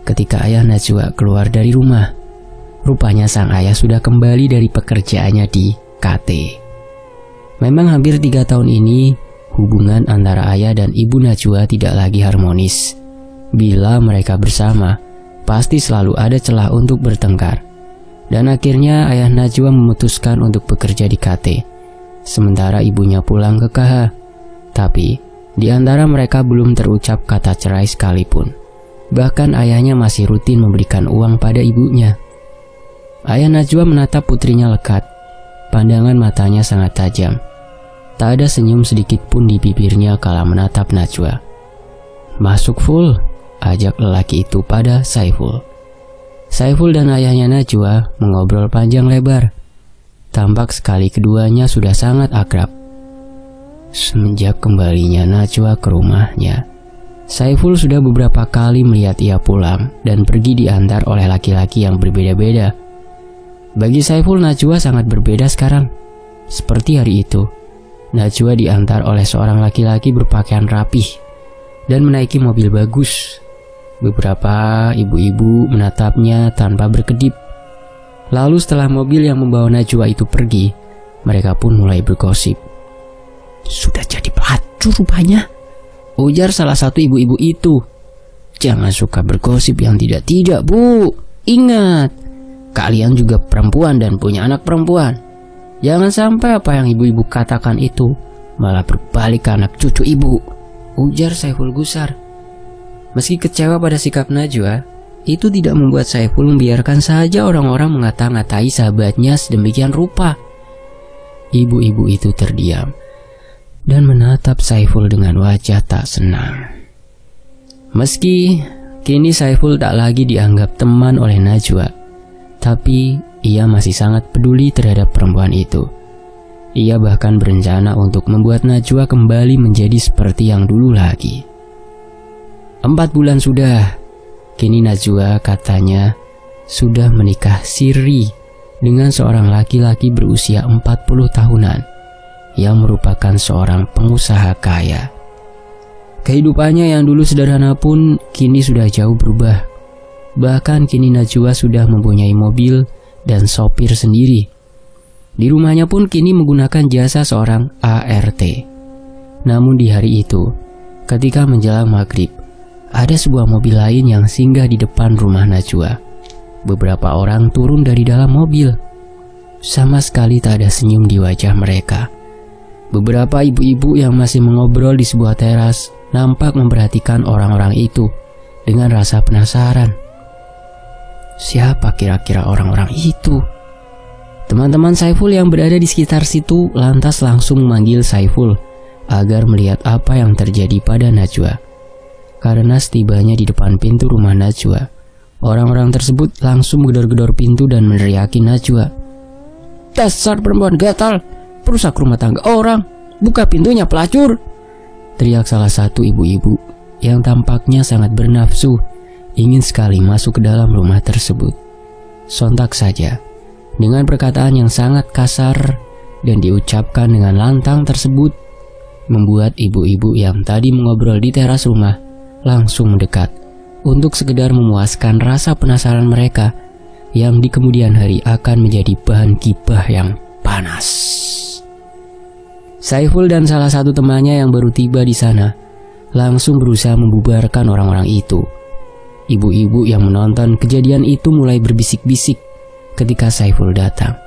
ketika ayah Najwa keluar dari rumah. Rupanya sang ayah sudah kembali dari pekerjaannya di KT. Memang hampir 3 tahun ini, hubungan antara ayah dan ibu Najwa tidak lagi harmonis. Bila mereka bersama, pasti selalu ada celah untuk bertengkar. Dan akhirnya ayah Najwa memutuskan untuk bekerja di KT, sementara ibunya pulang ke KH. Tapi, di antara mereka belum terucap kata cerai sekalipun. Bahkan ayahnya masih rutin memberikan uang pada ibunya. Ayah Najwa menatap putrinya lekat. Pandangan matanya sangat tajam. Tak ada senyum sedikit pun di bibirnya kala menatap Najwa. "Masuk, Ful," ajak lelaki itu pada Saiful. Saiful dan ayahnya Najwa mengobrol panjang lebar. Tampak sekali keduanya sudah sangat akrab. Semenjak kembalinya Najwa ke rumahnya, Saiful sudah beberapa kali melihat ia pulang dan pergi diantar oleh laki-laki yang berbeda-beda. Bagi Saiful, Najwa sangat berbeda sekarang. Seperti hari itu, Najwa diantar oleh seorang laki-laki berpakaian rapih dan menaiki mobil bagus. Beberapa ibu-ibu menatapnya tanpa berkedip. Lalu setelah mobil yang membawa Najwa itu pergi, mereka pun mulai bergosip. "Sudah jadi pelacur rupanya," ujar salah satu ibu-ibu itu. "Jangan suka bergosip yang tidak-tidak, Bu. Ingat, kalian juga perempuan dan punya anak perempuan. Jangan sampai apa yang ibu-ibu katakan itu malah berbalik ke anak cucu ibu, ujar Saiful gusar. Meski kecewa pada sikap Najwa, itu tidak membuat Saiful membiarkan saja orang-orang mengata-ngatai sahabatnya sedemikian rupa. Ibu-ibu itu terdiam dan menatap Saiful dengan wajah tak senang. Meski kini Saiful tak lagi dianggap teman oleh Najwa, tapi ia masih sangat peduli terhadap perempuan itu. Ia bahkan berencana untuk membuat Najwa kembali menjadi seperti yang dulu lagi. 4 bulan sudah, kini Najwa katanya sudah menikah siri dengan seorang laki-laki berusia 40 tahunan yang merupakan seorang pengusaha kaya. Kehidupannya yang dulu sederhana pun kini sudah jauh berubah. Bahkan kini Najwa sudah mempunyai mobil dan sopir sendiri. Di rumahnya pun kini menggunakan jasa seorang ART. Namun di hari itu, ketika menjelang maghrib, ada sebuah mobil lain yang singgah di depan rumah Najwa. Beberapa orang turun dari dalam mobil. Sama sekali tak ada senyum di wajah mereka. Beberapa ibu-ibu yang masih mengobrol di sebuah teras nampak memperhatikan orang-orang itu dengan rasa penasaran. Siapa kira-kira orang-orang itu? Teman-teman Saiful yang berada di sekitar situ lantas langsung memanggil Saiful agar melihat apa yang terjadi pada Najwa. Karena setibanya di depan pintu rumah Najwa, orang-orang tersebut langsung gedor-gedor pintu dan meneriaki Najwa. "Dasar perempuan gatal, perusak rumah tangga orang, buka pintunya pelacur!" teriak salah satu ibu-ibu yang tampaknya sangat bernafsu, ingin sekali masuk ke dalam rumah tersebut. Sontak saja, dengan perkataan yang sangat kasar dan diucapkan dengan lantang tersebut, membuat ibu-ibu yang tadi mengobrol di teras rumah langsung mendekat untuk sekedar memuaskan rasa penasaran mereka yang di kemudian hari akan menjadi bahan gibah yang panas. Saiful dan salah satu temannya yang baru tiba di sana langsung berusaha membubarkan orang-orang itu. Ibu-ibu yang menonton kejadian itu mulai berbisik-bisik ketika Saiful datang.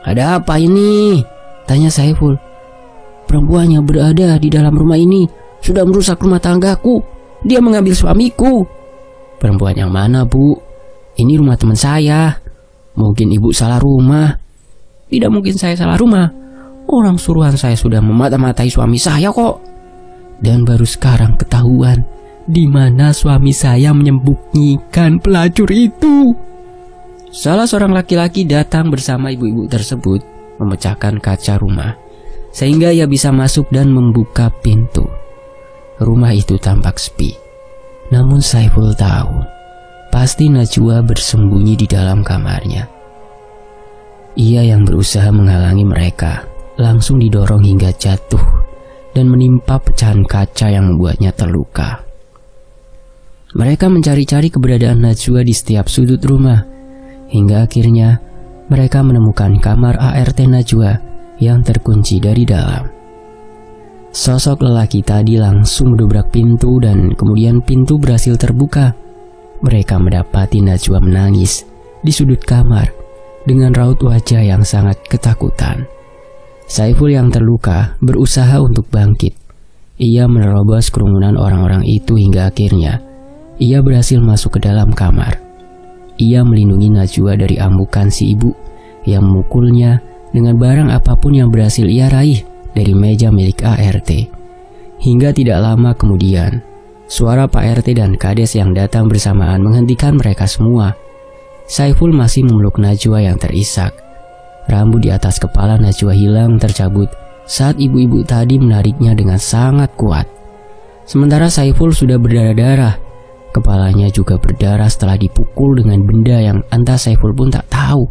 "Ada apa ini?" tanya Saiful. "Perempuan yang berada di dalam rumah ini sudah merusak rumah tanggaku. Dia mengambil suamiku." "Perempuan yang mana, Bu? Ini rumah teman saya. Mungkin ibu salah rumah." "Tidak mungkin saya salah rumah. Orang suruhan saya sudah memata-matai suami saya kok. Dan baru sekarang ketahuan di mana suami saya menyembunyikan pelacur itu." Salah seorang laki-laki datang bersama ibu-ibu tersebut memecahkan kaca rumah sehingga ia bisa masuk dan membuka pintu. Rumah itu tampak sepi. Namun Saiful tahu pasti Najwa bersembunyi di dalam kamarnya. Ia yang berusaha menghalangi mereka langsung didorong hingga jatuh dan menimpa pecahan kaca yang membuatnya terluka. Mereka mencari-cari keberadaan Najwa di setiap sudut rumah, hingga akhirnya mereka menemukan kamar ART Najwa yang terkunci dari dalam. Sosok lelaki tadi langsung mendobrak pintu dan kemudian pintu berhasil terbuka. Mereka mendapati Najwa menangis di sudut kamar dengan raut wajah yang sangat ketakutan. Saiful yang terluka berusaha untuk bangkit. Ia menerobos kerumunan orang-orang itu hingga akhirnya ia berhasil masuk ke dalam kamar. Ia melindungi Najwa dari amukan si ibu yang memukulnya dengan barang apapun yang berhasil ia raih dari meja milik ART. Hingga tidak lama kemudian, suara Pak RT dan Kades yang datang bersamaan menghentikan mereka semua. Saiful masih memeluk Najwa yang terisak. Rambut di atas kepala Najwa hilang tercabut saat ibu-ibu tadi menariknya dengan sangat kuat. Sementara Saiful sudah berdarah-darah. Kepalanya juga berdarah setelah dipukul dengan benda yang entah Saiful pun tak tahu.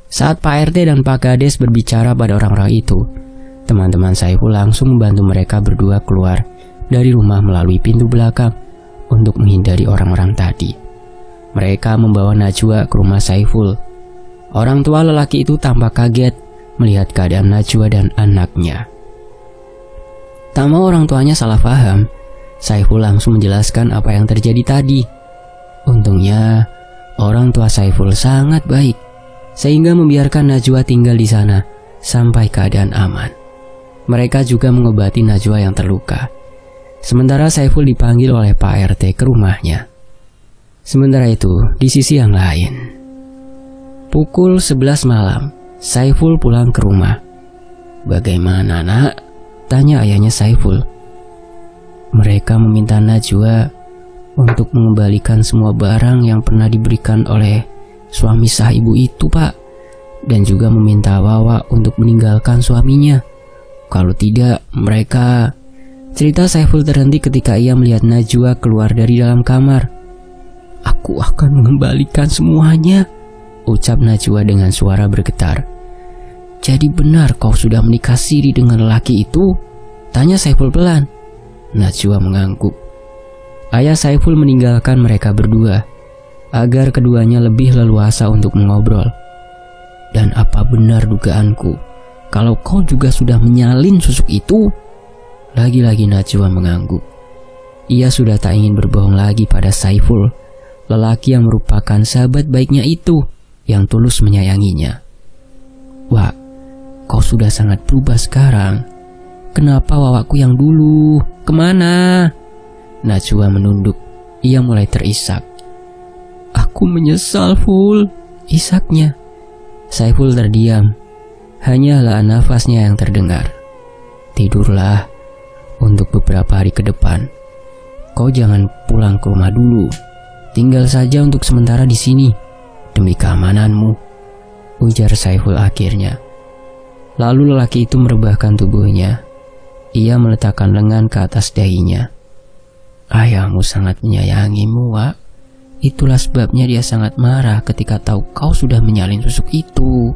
Saat Pak RT dan Pak Kades berbicara pada orang-orang itu, teman-teman Saiful langsung membantu mereka berdua keluar dari rumah melalui pintu belakang untuk menghindari orang-orang tadi. Mereka membawa Najwa ke rumah Saiful. Orang tua lelaki itu tampak kaget melihat keadaan Najwa dan anaknya. Tak mau orang tuanya salah paham, Saiful langsung menjelaskan apa yang terjadi tadi. Untungnya, orang tua Saiful sangat baik, sehingga membiarkan Najwa tinggal di sana sampai keadaan aman. Mereka juga mengobati Najwa yang terluka. Sementara Saiful dipanggil oleh Pak RT ke rumahnya. Sementara itu, di sisi yang lain, pukul 11 malam, Saiful pulang ke rumah. "Bagaimana, Nak?" tanya ayahnya Saiful. "Mereka meminta Najwa untuk mengembalikan semua barang yang pernah diberikan oleh suami sah ibu itu, Pak. Dan juga meminta Wawa untuk meninggalkan suaminya. Kalau tidak, mereka..." Cerita Saiful terhenti ketika ia melihat Najwa keluar dari dalam kamar. "Aku akan mengembalikan semuanya," ucap Najwa dengan suara bergetar. "Jadi benar kau sudah menikah siri dengan lelaki itu?" tanya Saiful pelan. Najwa mengangguk. Ayah Saiful meninggalkan mereka berdua agar keduanya lebih leluasa untuk mengobrol. "Dan apa benar dugaanku kalau kau juga sudah menyalin susuk itu?" Lagi-lagi Najwa mengangguk. Ia sudah tak ingin berbohong lagi pada Saiful, lelaki yang merupakan sahabat baiknya itu yang tulus menyayanginya. "Wak, kau sudah sangat berubah sekarang. Kenapa Wawaku yang dulu? Kemana?" Najwa menunduk. Ia mulai terisak. "Aku menyesal, Ful," isaknya. Saiful terdiam. Hanyalah nafasnya yang terdengar. "Tidurlah untuk beberapa hari ke depan. Kau jangan pulang ke rumah dulu. Tinggal saja untuk sementara di sini demi keamananmu," ujar Saiful akhirnya. Lalu lelaki itu merebahkan tubuhnya. Ia meletakkan lengan ke atas dahinya. "Ayahmu sangat menyayangimu, Wak. Itulah sebabnya dia sangat marah ketika tahu kau sudah menyalin susuk itu,"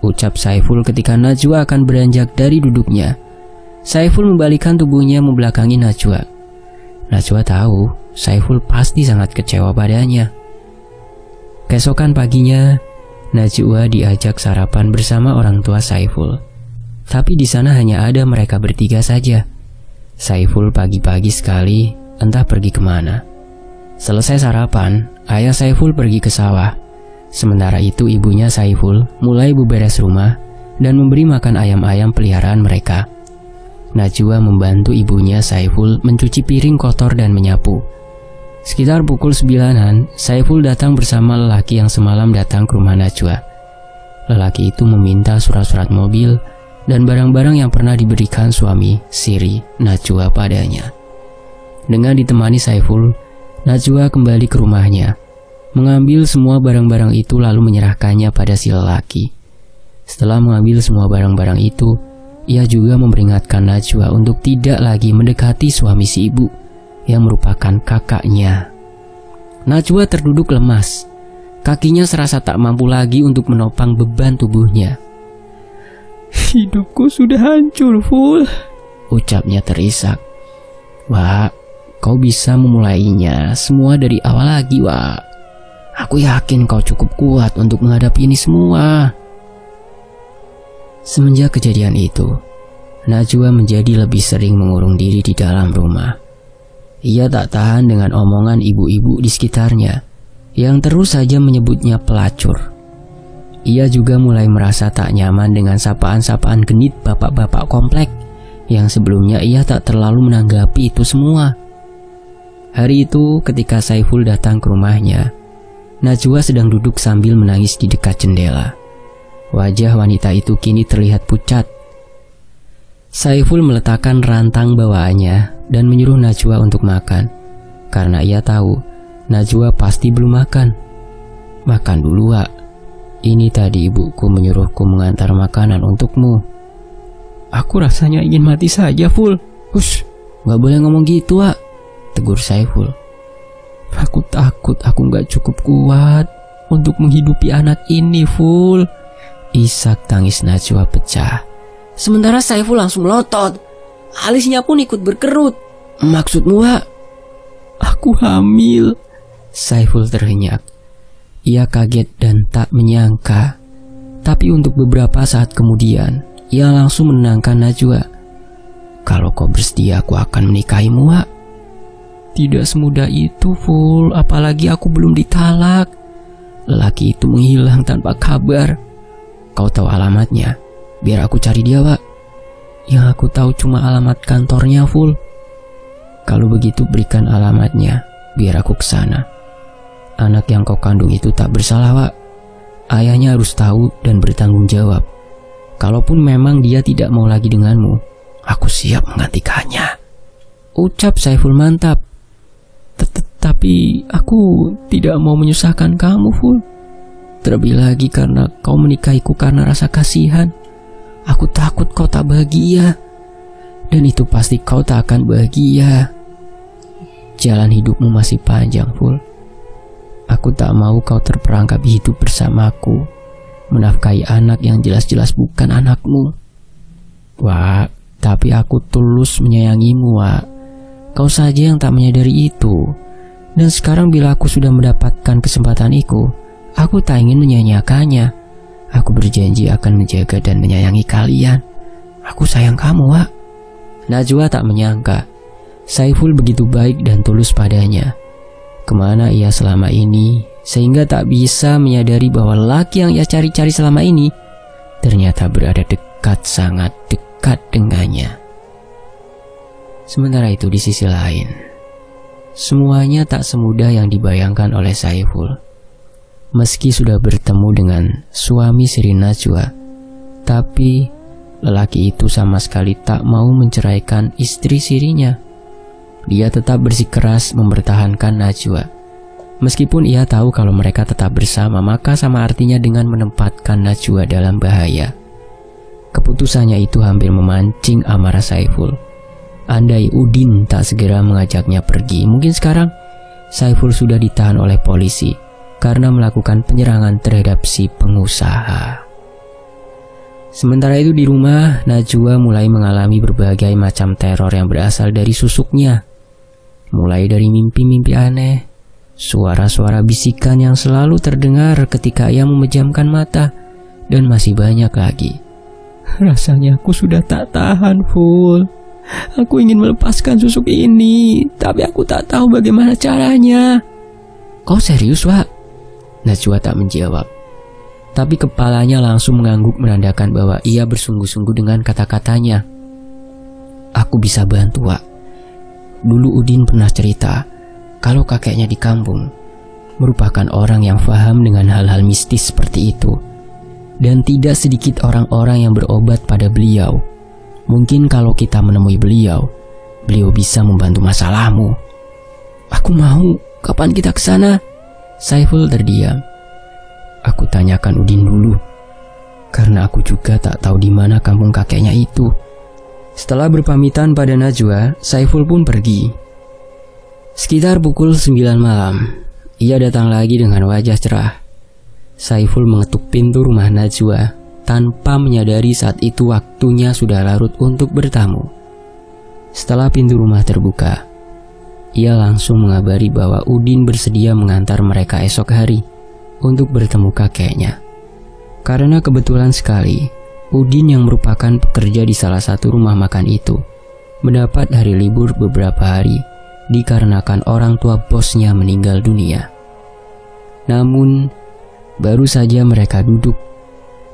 ucap Saiful ketika Najwa akan beranjak dari duduknya. Saiful membalikkan tubuhnya membelakangi Najwa. Najwa tahu Saiful pasti sangat kecewa padanya. Keesokan paginya, Najwa diajak sarapan bersama orang tua Saiful. Tapi di sana hanya ada mereka bertiga saja. Saiful pagi-pagi sekali entah pergi kemana. Selesai sarapan, ayah Saiful pergi ke sawah. Sementara itu ibunya Saiful mulai beberes rumah dan memberi makan ayam-ayam peliharaan mereka. Najwa membantu ibunya Saiful mencuci piring kotor dan menyapu. Sekitar pukul 9-an, Saiful datang bersama lelaki yang semalam datang ke rumah Najwa. Lelaki itu meminta surat-surat mobil dan barang-barang yang pernah diberikan suami siri Najwa padanya. Dengan ditemani Saiful, Najwa kembali ke rumahnya, mengambil semua barang-barang itu lalu menyerahkannya pada si lelaki. Setelah mengambil semua barang-barang itu, ia juga memperingatkan Najwa untuk tidak lagi mendekati suami si ibu yang merupakan kakaknya. Najwa terduduk lemas. Kakinya serasa tak mampu lagi untuk menopang beban tubuhnya. "Hidupku sudah hancur, Ful," ucapnya terisak. "Wak, kau bisa memulainya semua dari awal lagi, Wak. Aku yakin kau cukup kuat untuk menghadapi ini semua." Semenjak kejadian itu, Najwa menjadi lebih sering mengurung diri di dalam rumah. Ia tak tahan dengan omongan ibu-ibu di sekitarnya yang terus saja menyebutnya pelacur. Ia juga mulai merasa tak nyaman dengan sapaan-sapaan genit bapak-bapak komplek yang sebelumnya ia tak terlalu menanggapi itu semua. Hari itu ketika Saiful datang ke rumahnya, Najwa sedang duduk sambil menangis di dekat jendela. Wajah wanita itu kini terlihat pucat. Saiful meletakkan rantang bawaannya dan menyuruh Najwa untuk makan, karena ia tahu Najwa pasti belum makan. "Makan dulu, Wak. Ini tadi ibuku menyuruhku mengantar makanan untukmu." "Aku rasanya ingin mati saja, Ful." "Hush, gak boleh ngomong gitu, Wak," tegur Saiful. "Aku takut aku gak cukup kuat untuk menghidupi anak ini, Ful." Isak tangis Najwa pecah. Sementara Saiful langsung melotot. Alisnya pun ikut berkerut. "Maksudmu, Wak?" "Aku hamil." Saiful terhenyak. Ia kaget dan tak menyangka. Tapi untuk beberapa saat kemudian, ia langsung menenangkan Najwa. "Kalau kau bersedia, aku akan menikahimu, Wak." "Tidak semudah itu, Ful. Apalagi aku belum ditalak." Lelaki itu menghilang tanpa kabar. "Kau tahu alamatnya?" biar aku cari dia, Pak. Yang aku tahu cuma alamat kantornya, Ful. Kalau begitu berikan alamatnya, biar aku kesana. Anak yang kau kandung itu tak bersalah, Pak. Ayahnya harus tahu dan bertanggung jawab. Kalaupun memang dia tidak mau lagi denganmu, aku siap menggantikannya. Ucap Saiful mantap. Tapi aku tidak mau menyusahkan kamu, Ful. Terlebih lagi karena kau menikahiku karena rasa kasihan. Aku takut kau tak bahagia. Dan itu pasti kau tak akan bahagia. Jalan hidupmu masih panjang, Ful. Aku tak mau kau terperangkap hidup bersamaku, menafkahi anak yang jelas-jelas bukan anakmu. Wak, tapi aku tulus menyayangimu, Wak. Kau saja yang tak menyadari itu. Dan sekarang bila aku sudah mendapatkan kesempatan itu, aku tak ingin menyia-nyiakannya. Aku berjanji akan menjaga dan menyayangi kalian. Aku sayang kamu, Wak. Najwa tak menyangka Saiful begitu baik dan tulus padanya. Kemana ia selama ini, sehingga tak bisa menyadari bahwa laki yang ia cari-cari selama ini ternyata berada dekat, sangat dekat dengannya. Sementara itu di sisi lain, semuanya tak semudah yang dibayangkan oleh Saiful. Meski sudah bertemu dengan suami siri Najwa, tapi lelaki itu sama sekali tak mau menceraikan istri sirinya. Dia tetap bersikeras mempertahankan Najwa. Meskipun ia tahu kalau mereka tetap bersama, maka sama artinya dengan menempatkan Najwa dalam bahaya. Keputusannya itu hampir memancing amarah Saiful. Andai Udin tak segera mengajaknya pergi, mungkin sekarang Saiful sudah ditahan oleh polisi karena melakukan penyerangan terhadap si pengusaha. Sementara itu di rumah, Najwa mulai mengalami berbagai macam teror yang berasal dari susuknya. Mulai dari mimpi-mimpi aneh, suara-suara bisikan yang selalu terdengar ketika ia memejamkan mata, dan masih banyak lagi. Rasanya aku sudah tak tahan, Ful. Aku ingin melepaskan susuk ini, tapi aku tak tahu bagaimana caranya. Kau serius, Wak? Najwa tak menjawab. Tapi kepalanya langsung mengangguk menandakan bahwa ia bersungguh-sungguh dengan kata-katanya. Aku bisa bantu, Wak. Dulu Udin pernah cerita kalau kakeknya di kampung merupakan orang yang paham dengan hal-hal mistis seperti itu. Dan tidak sedikit orang-orang yang berobat pada beliau. Mungkin kalau kita menemui beliau bisa membantu masalahmu. Aku mau, kapan kita ke sana? Saiful terdiam. Aku tanyakan Udin dulu, karena aku juga tak tahu di mana kampung kakeknya itu. Setelah berpamitan pada Najwa, Saiful pun pergi. Sekitar pukul 9 malam, ia datang lagi dengan wajah cerah. Saiful mengetuk pintu rumah Najwa tanpa menyadari saat itu waktunya sudah larut untuk bertamu. Setelah pintu rumah terbuka, ia langsung mengabari bahwa Udin bersedia mengantar mereka esok hari untuk bertemu kakeknya. Karena kebetulan sekali, Udin yang merupakan pekerja di salah satu rumah makan itu mendapat hari libur beberapa hari dikarenakan orang tua bosnya meninggal dunia. Namun, baru saja mereka duduk,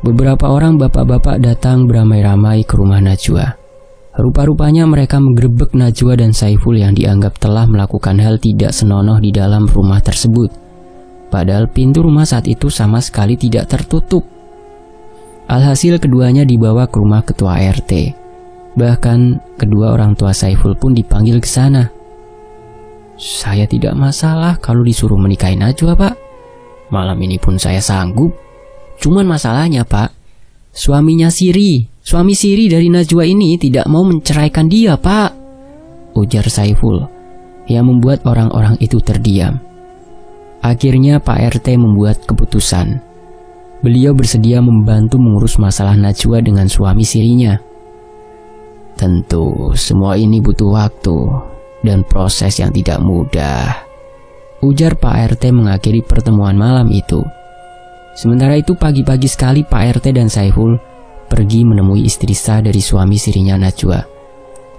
beberapa orang bapak-bapak datang beramai-ramai ke rumah Najwa. Rupa-rupanya mereka menggerebek Najwa dan Saiful yang dianggap telah melakukan hal tidak senonoh di dalam rumah tersebut. Padahal pintu rumah saat itu sama sekali tidak tertutup. Alhasil keduanya dibawa ke rumah ketua RT. Bahkan kedua orang tua Saiful pun dipanggil ke sana. Saya tidak masalah kalau disuruh menikahi Najwa, Pak. Malam ini pun saya sanggup. Cuman masalahnya, Pak, suami Siri dari Najwa ini tidak mau menceraikan dia, Pak, ujar Saiful, yang membuat orang-orang itu terdiam. Akhirnya Pak RT membuat keputusan. Beliau bersedia membantu mengurus masalah Najwa dengan suami sirinya. Tentu semua ini butuh waktu dan proses yang tidak mudah, ujar Pak RT mengakhiri pertemuan malam itu. Sementara itu pagi-pagi sekali Pak RT dan Saiful pergi menemui istri sah dari suami sirinya Najwa.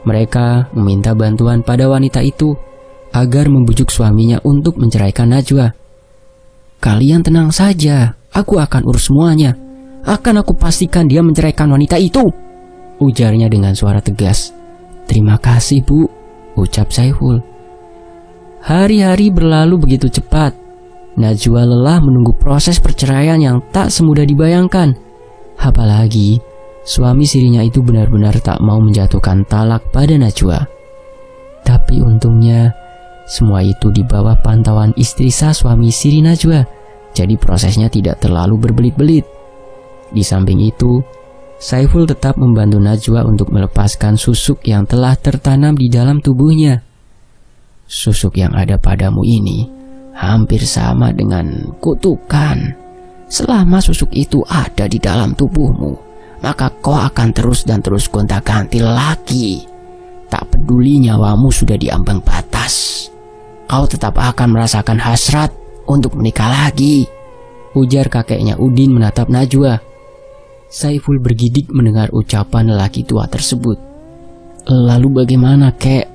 Mereka meminta bantuan pada wanita itu agar membujuk suaminya untuk menceraikan Najwa. Kalian tenang saja, aku akan urus semuanya. akan aku pastikan dia menceraikan wanita itu, ujarnya dengan suara tegas. Terima kasih, Bu, ucap Saiful. Hari-hari berlalu begitu cepat. Najwa lelah menunggu proses perceraian yang tak semudah dibayangkan. Apalagi suami sirinya itu benar-benar tak mau menjatuhkan talak pada Najwa. Tapi untungnya semua itu di bawah pantauan istri sah suami siri Najwa, jadi prosesnya tidak terlalu berbelit-belit. Di samping itu, Saiful tetap membantu Najwa untuk melepaskan susuk yang telah tertanam di dalam tubuhnya. Susuk yang ada padamu ini hampir sama dengan kutukan. Selama susuk itu ada di dalam tubuhmu, maka kau akan terus dan terus gonta-ganti lelaki. Tak peduli nyawamu sudah di ambang batas, kau tetap akan merasakan hasrat untuk menikah lagi, ujar kakeknya Udin menatap Najwa. Saiful bergidik mendengar ucapan lelaki tua tersebut. Lalu bagaimana, kek?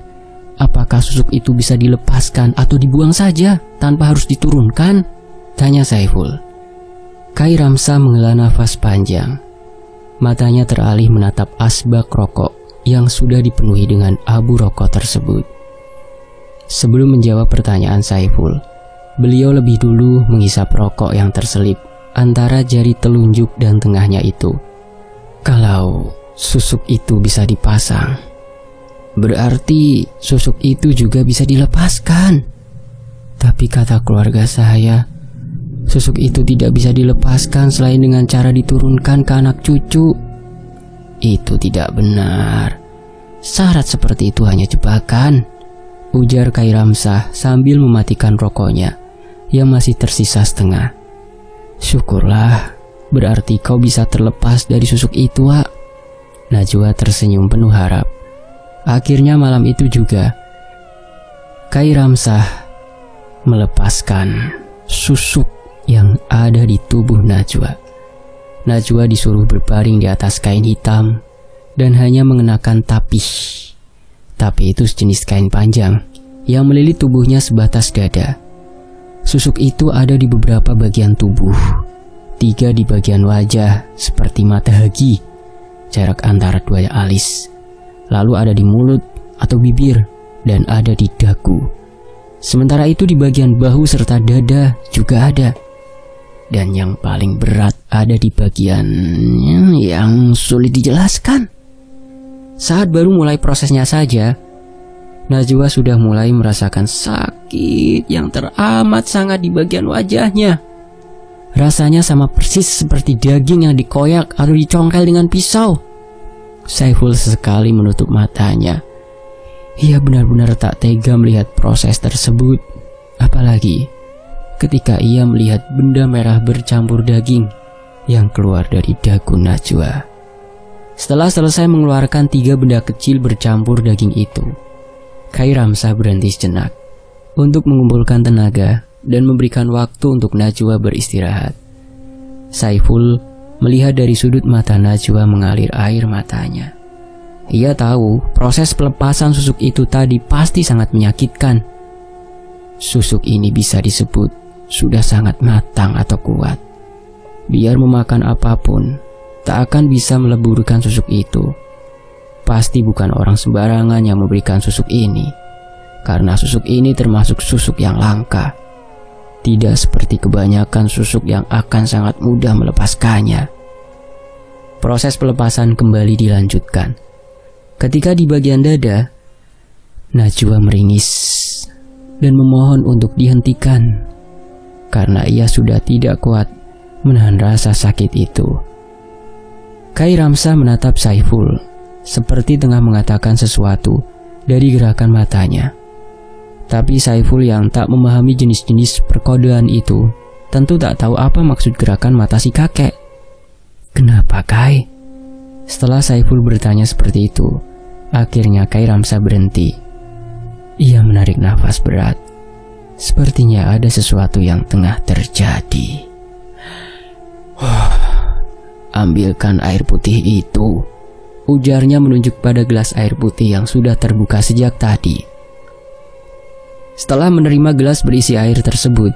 Apakah susuk itu bisa dilepaskan atau dibuang saja tanpa harus diturunkan? Tanya Saiful. Kai Ramsa menghela nafas panjang. Matanya teralih menatap asbak rokok yang sudah dipenuhi dengan abu rokok tersebut. Sebelum menjawab pertanyaan Saiful, beliau lebih dulu menghisap rokok yang terselip antara jari telunjuk dan tengahnya itu. Kalau susuk itu bisa dipasang, berarti susuk itu juga bisa dilepaskan. Tapi kata keluarga saya, susuk itu tidak bisa dilepaskan selain dengan cara diturunkan ke anak cucu. Itu tidak benar. Syarat seperti itu hanya jebakan, ujar Kai Ramsah sambil mematikan rokoknya yang masih tersisa setengah. Syukurlah, berarti kau bisa terlepas dari susuk itu, Wak. Najwa tersenyum penuh harap. Akhirnya malam itu juga Kai Ramsah melepaskan susuk yang ada di tubuh Najwa. Najwa disuruh berbaring di atas kain hitam dan hanya mengenakan tapih. Tapih itu sejenis kain panjang yang melilit tubuhnya sebatas dada. Susuk itu ada di beberapa bagian tubuh. 3 di bagian wajah seperti mata hagi, jarak antara 2 alis. Lalu ada di mulut atau bibir dan ada di dagu. Sementara itu di bagian bahu serta dada juga ada. Dan yang paling berat ada di bagian yang sulit dijelaskan. Saat baru mulai prosesnya saja, Najwa sudah mulai merasakan sakit yang teramat sangat di bagian wajahnya. Rasanya sama persis seperti daging yang dikoyak atau dicongkel dengan pisau. Saiful sesekali menutup matanya. Ia benar-benar tak tega melihat proses tersebut. Apalagi ketika ia melihat benda merah bercampur daging yang keluar dari dagu Najwa. Setelah selesai mengeluarkan 3 benda kecil bercampur daging itu, Kai Ramsah berhenti sejenak untuk mengumpulkan tenaga dan memberikan waktu untuk Najwa beristirahat. Saiful melihat dari sudut mata Najwa mengalir air matanya. Ia tahu proses pelepasan susuk itu tadi pasti sangat menyakitkan. Susuk ini bisa disebut sudah sangat matang atau kuat. Biar memakan apapun, tak akan bisa meleburkan susuk itu. Pasti bukan orang sembarangan yang memberikan susuk ini, karena susuk ini termasuk susuk yang langka. Tidak seperti kebanyakan susuk yang akan sangat mudah melepaskannya. Proses pelepasan kembali dilanjutkan. Ketika di bagian dada, Najwa meringis dan memohon untuk dihentikan karena ia sudah tidak kuat menahan rasa sakit itu. Kai Ramsah menatap Saiful seperti tengah mengatakan sesuatu dari gerakan matanya. Tapi Saiful yang tak memahami jenis-jenis perkodean itu tentu tak tahu apa maksud gerakan mata si kakek. Kenapa, Kai? Setelah Saiful bertanya seperti itu, akhirnya Kai Ramsah berhenti. Ia menarik nafas berat. Sepertinya ada sesuatu yang tengah terjadi. Ambilkan air putih itu, ujarnya menunjuk pada gelas air putih yang sudah terbuka sejak tadi. Setelah menerima gelas berisi air tersebut,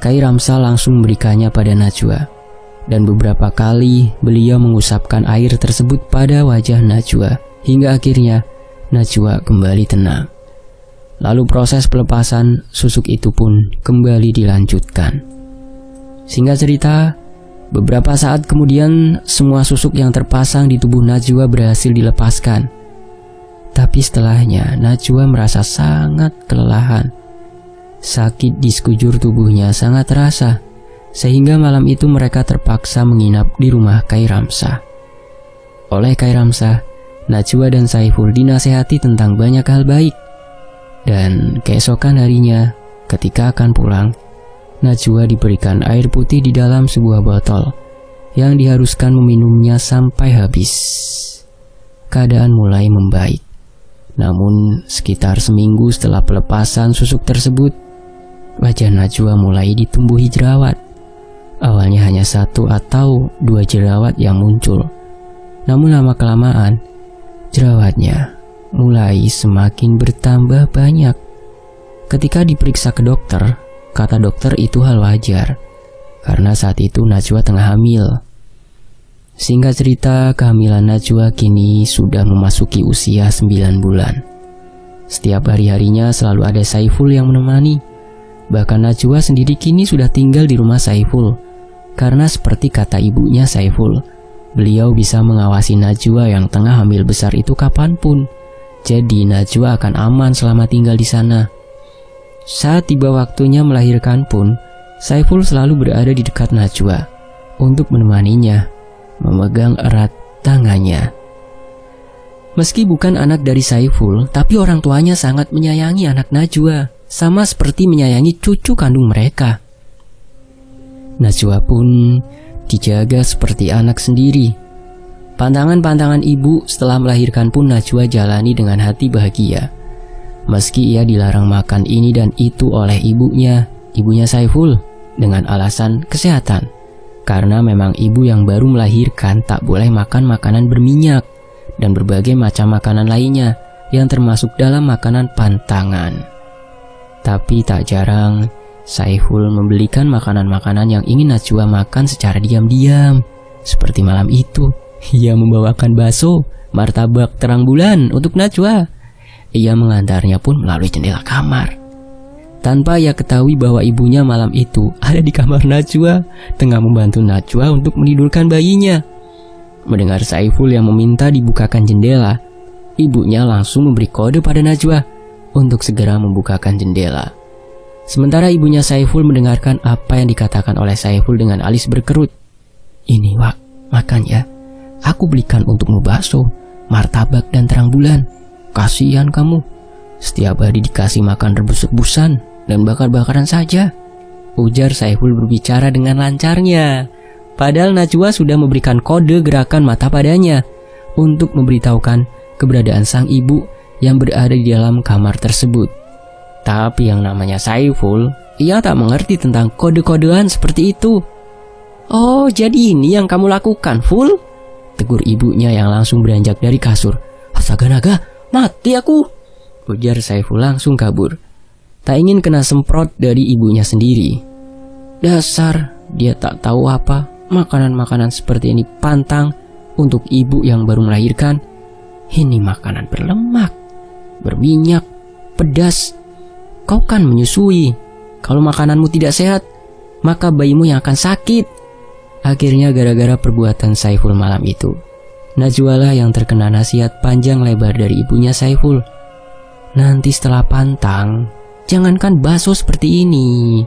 Kai Ramsah langsung memberikannya pada Najwa. Dan beberapa kali beliau mengusapkan air tersebut pada wajah Najwa, hingga akhirnya Najwa kembali tenang. Lalu proses pelepasan susuk itu pun kembali dilanjutkan. Singkat cerita, beberapa saat kemudian semua susuk yang terpasang di tubuh Najwa berhasil dilepaskan. Tapi setelahnya Najwa merasa sangat kelelahan. Sakit di sekujur tubuhnya sangat terasa, sehingga malam itu mereka terpaksa menginap di rumah Khairamsah. Oleh Khairamsah, Najwa dan Saiful dinasehati tentang banyak hal baik. Dan keesokan harinya, ketika akan pulang, Najwa diberikan air putih di dalam sebuah botol yang diharuskan meminumnya sampai habis. Keadaan mulai membaik. Namun sekitar seminggu setelah pelepasan susuk tersebut, wajah Najwa mulai ditumbuhi jerawat. Awalnya hanya 1 atau 2 jerawat yang muncul. Namun lama-kelamaan, jerawatnya mulai semakin bertambah banyak. Ketika diperiksa ke dokter, kata dokter itu hal wajar, karena saat itu Najwa tengah hamil. Singkat cerita, kehamilan Najwa kini sudah memasuki usia 9 bulan. Setiap hari-harinya selalu ada Saiful yang menemani. Bahkan Najwa sendiri kini sudah tinggal di rumah Saiful. Karena seperti kata ibunya Saiful, beliau bisa mengawasi Najwa yang tengah hamil besar itu kapanpun. Jadi Najwa akan aman selama tinggal di sana. Saat tiba waktunya melahirkan pun, Saiful selalu berada di dekat Najwa untuk menemaninya, memegang erat tangannya. Meski bukan anak dari Saiful, tapi orang tuanya sangat menyayangi anak Najwa, sama seperti menyayangi cucu kandung mereka. Najwa pun dijaga seperti anak sendiri. Pantangan-pantangan ibu setelah melahirkan pun Najwa jalani dengan hati bahagia. Meski ia dilarang makan ini dan itu oleh ibunya Saiful, dengan alasan kesehatan. Karena memang ibu yang baru melahirkan tak boleh makan makanan berminyak dan berbagai macam makanan lainnya yang termasuk dalam makanan pantangan. Tapi tak jarang Saiful membelikan makanan-makanan yang ingin Najwa makan secara diam-diam. Seperti malam itu, ia membawakan bakso, martabak terang bulan untuk Najwa. Ia mengantarnya pun melalui jendela kamar. Tanpa ia ketahui bahwa ibunya malam itu ada di kamar Najwa, tengah membantu Najwa untuk menidurkan bayinya. Mendengar Saiful yang meminta dibukakan jendela, ibunya langsung memberi kode pada Najwa untuk segera membukakan jendela. Sementara ibunya Saiful mendengarkan apa yang dikatakan oleh Saiful dengan alis berkerut. "Ini Wak, makan ya. Aku belikan untukmu bakso, martabak dan terang bulan. Kasihan kamu. Setiap hari dikasih makan rebus-rebusan dan bakar-bakaran saja," ujar Saiful berbicara dengan lancarnya. Padahal Najwa sudah memberikan kode gerakan mata padanya untuk memberitahukan keberadaan sang ibu yang berada di dalam kamar tersebut. Tapi yang namanya Saiful, ia tak mengerti tentang kode-kodean seperti itu. "Oh, jadi ini yang kamu lakukan, Ful?" tegur ibunya yang langsung beranjak dari kasur. "Astaga naga, mati aku!" ujar Saiful langsung kabur. Tak ingin kena semprot dari ibunya sendiri. Dasar, dia tak tahu apa makanan-makanan seperti ini pantang untuk ibu yang baru melahirkan. Ini makanan berlemak, berminyak, pedas. Kau kan menyusui. Kalau makananmu tidak sehat, maka bayimu yang akan sakit. Akhirnya gara-gara perbuatan Saiful malam itu, Najwa lah yang terkena nasihat panjang lebar dari ibunya Saiful. "Nanti setelah pantang, jangankan bakso seperti ini.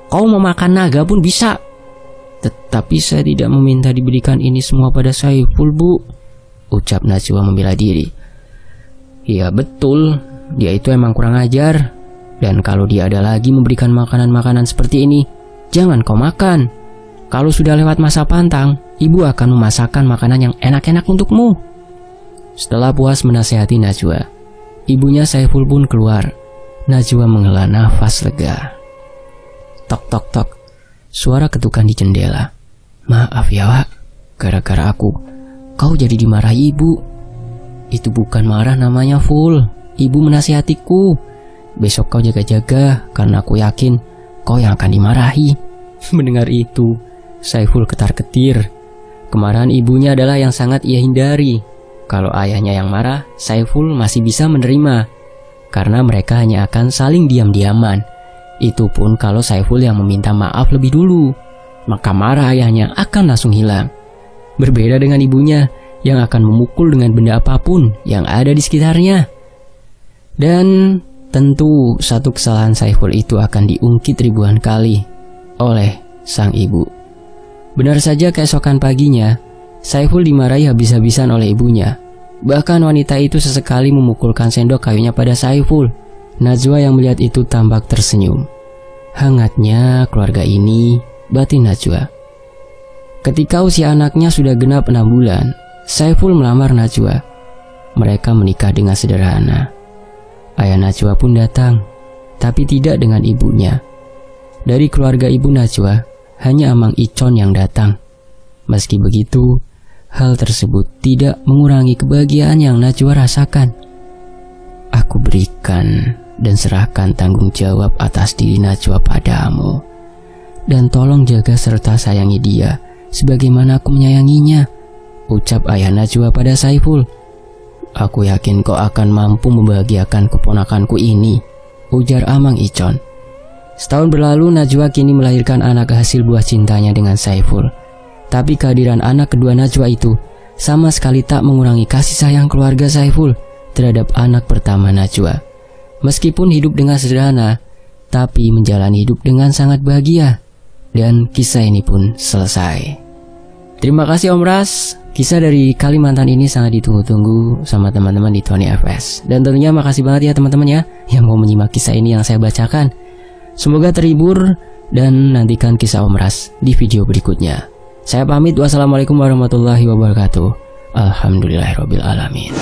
Kau mau makan naga pun bisa. Tetapi saya tidak meminta diberikan ini semua pada Saiful, Bu," ucap Najwa membela diri. "Iya betul, dia itu emang kurang ajar. Dan kalau dia ada lagi memberikan makanan-makanan seperti ini, jangan kau makan. Kalau sudah lewat masa pantang, ibu akan memasakkan makanan yang enak-enak untukmu." Setelah puas menasehati Najwa, ibunya Saiful pun keluar. Najwa menghela nafas lega. Tok tok tok, suara ketukan di jendela. "Maaf ya Wak, gara-gara aku, kau jadi dimarahi ibu." "Itu bukan marah namanya, Ful. Ibu menasihatiku. Besok kau jaga-jaga, karena aku yakin kau yang akan dimarahi." Mendengar itu, Saiful ketar-ketir. Kemarahan ibunya adalah yang sangat ia hindari. Kalau ayahnya yang marah, Saiful masih bisa menerima, karena mereka hanya akan saling diam-diaman. Itu pun kalau Saiful yang meminta maaf lebih dulu, maka marah ayahnya akan langsung hilang. Berbeda dengan ibunya yang akan memukul dengan benda apapun yang ada di sekitarnya. Dan tentu satu kesalahan Saiful itu akan diungkit ribuan kali oleh sang ibu. Benar saja keesokan paginya, Saiful dimarahi habis-habisan oleh ibunya. Bahkan wanita itu sesekali memukulkan sendok kayunya pada Saiful. Najwa yang melihat itu tampak tersenyum. Hangatnya keluarga ini, batin Najwa. Ketika usia anaknya sudah genap 6 bulan, Saiful melamar Najwa. Mereka menikah dengan sederhana. Ayah Najwa pun datang, tapi tidak dengan ibunya. Dari keluarga ibu Najwa, hanya Amang Icon yang datang. Meski begitu, hal tersebut tidak mengurangi kebahagiaan yang Najwa rasakan. Aku berikan dan serahkan tanggung jawab atas diri Najwa padamu. Dan tolong jaga serta sayangi dia sebagaimana aku menyayanginya, ucap ayah Najwa pada Saiful. Aku yakin kau akan mampu membahagiakan keponakanku ini, ujar Amang Icon. Setahun berlalu, Najwa kini melahirkan anak hasil buah cintanya dengan Saiful. Tapi kehadiran anak kedua Najwa itu sama sekali tak mengurangi kasih sayang keluarga Saiful terhadap anak pertama Najwa. Meskipun hidup dengan sederhana, tapi menjalani hidup dengan sangat bahagia. Dan kisah ini pun selesai. Terima kasih Om Ras. Kisah dari Kalimantan ini sangat ditunggu-tunggu sama teman-teman di Tony FS. Dan tentunya makasih banget ya teman-teman ya yang mau menyimak kisah ini yang saya bacakan. Semoga terhibur dan nantikan kisah Om Ras di video berikutnya. Saya pamit, wassalamualaikum warahmatullahi wabarakatuh. Alhamdulillahirabbil alamin.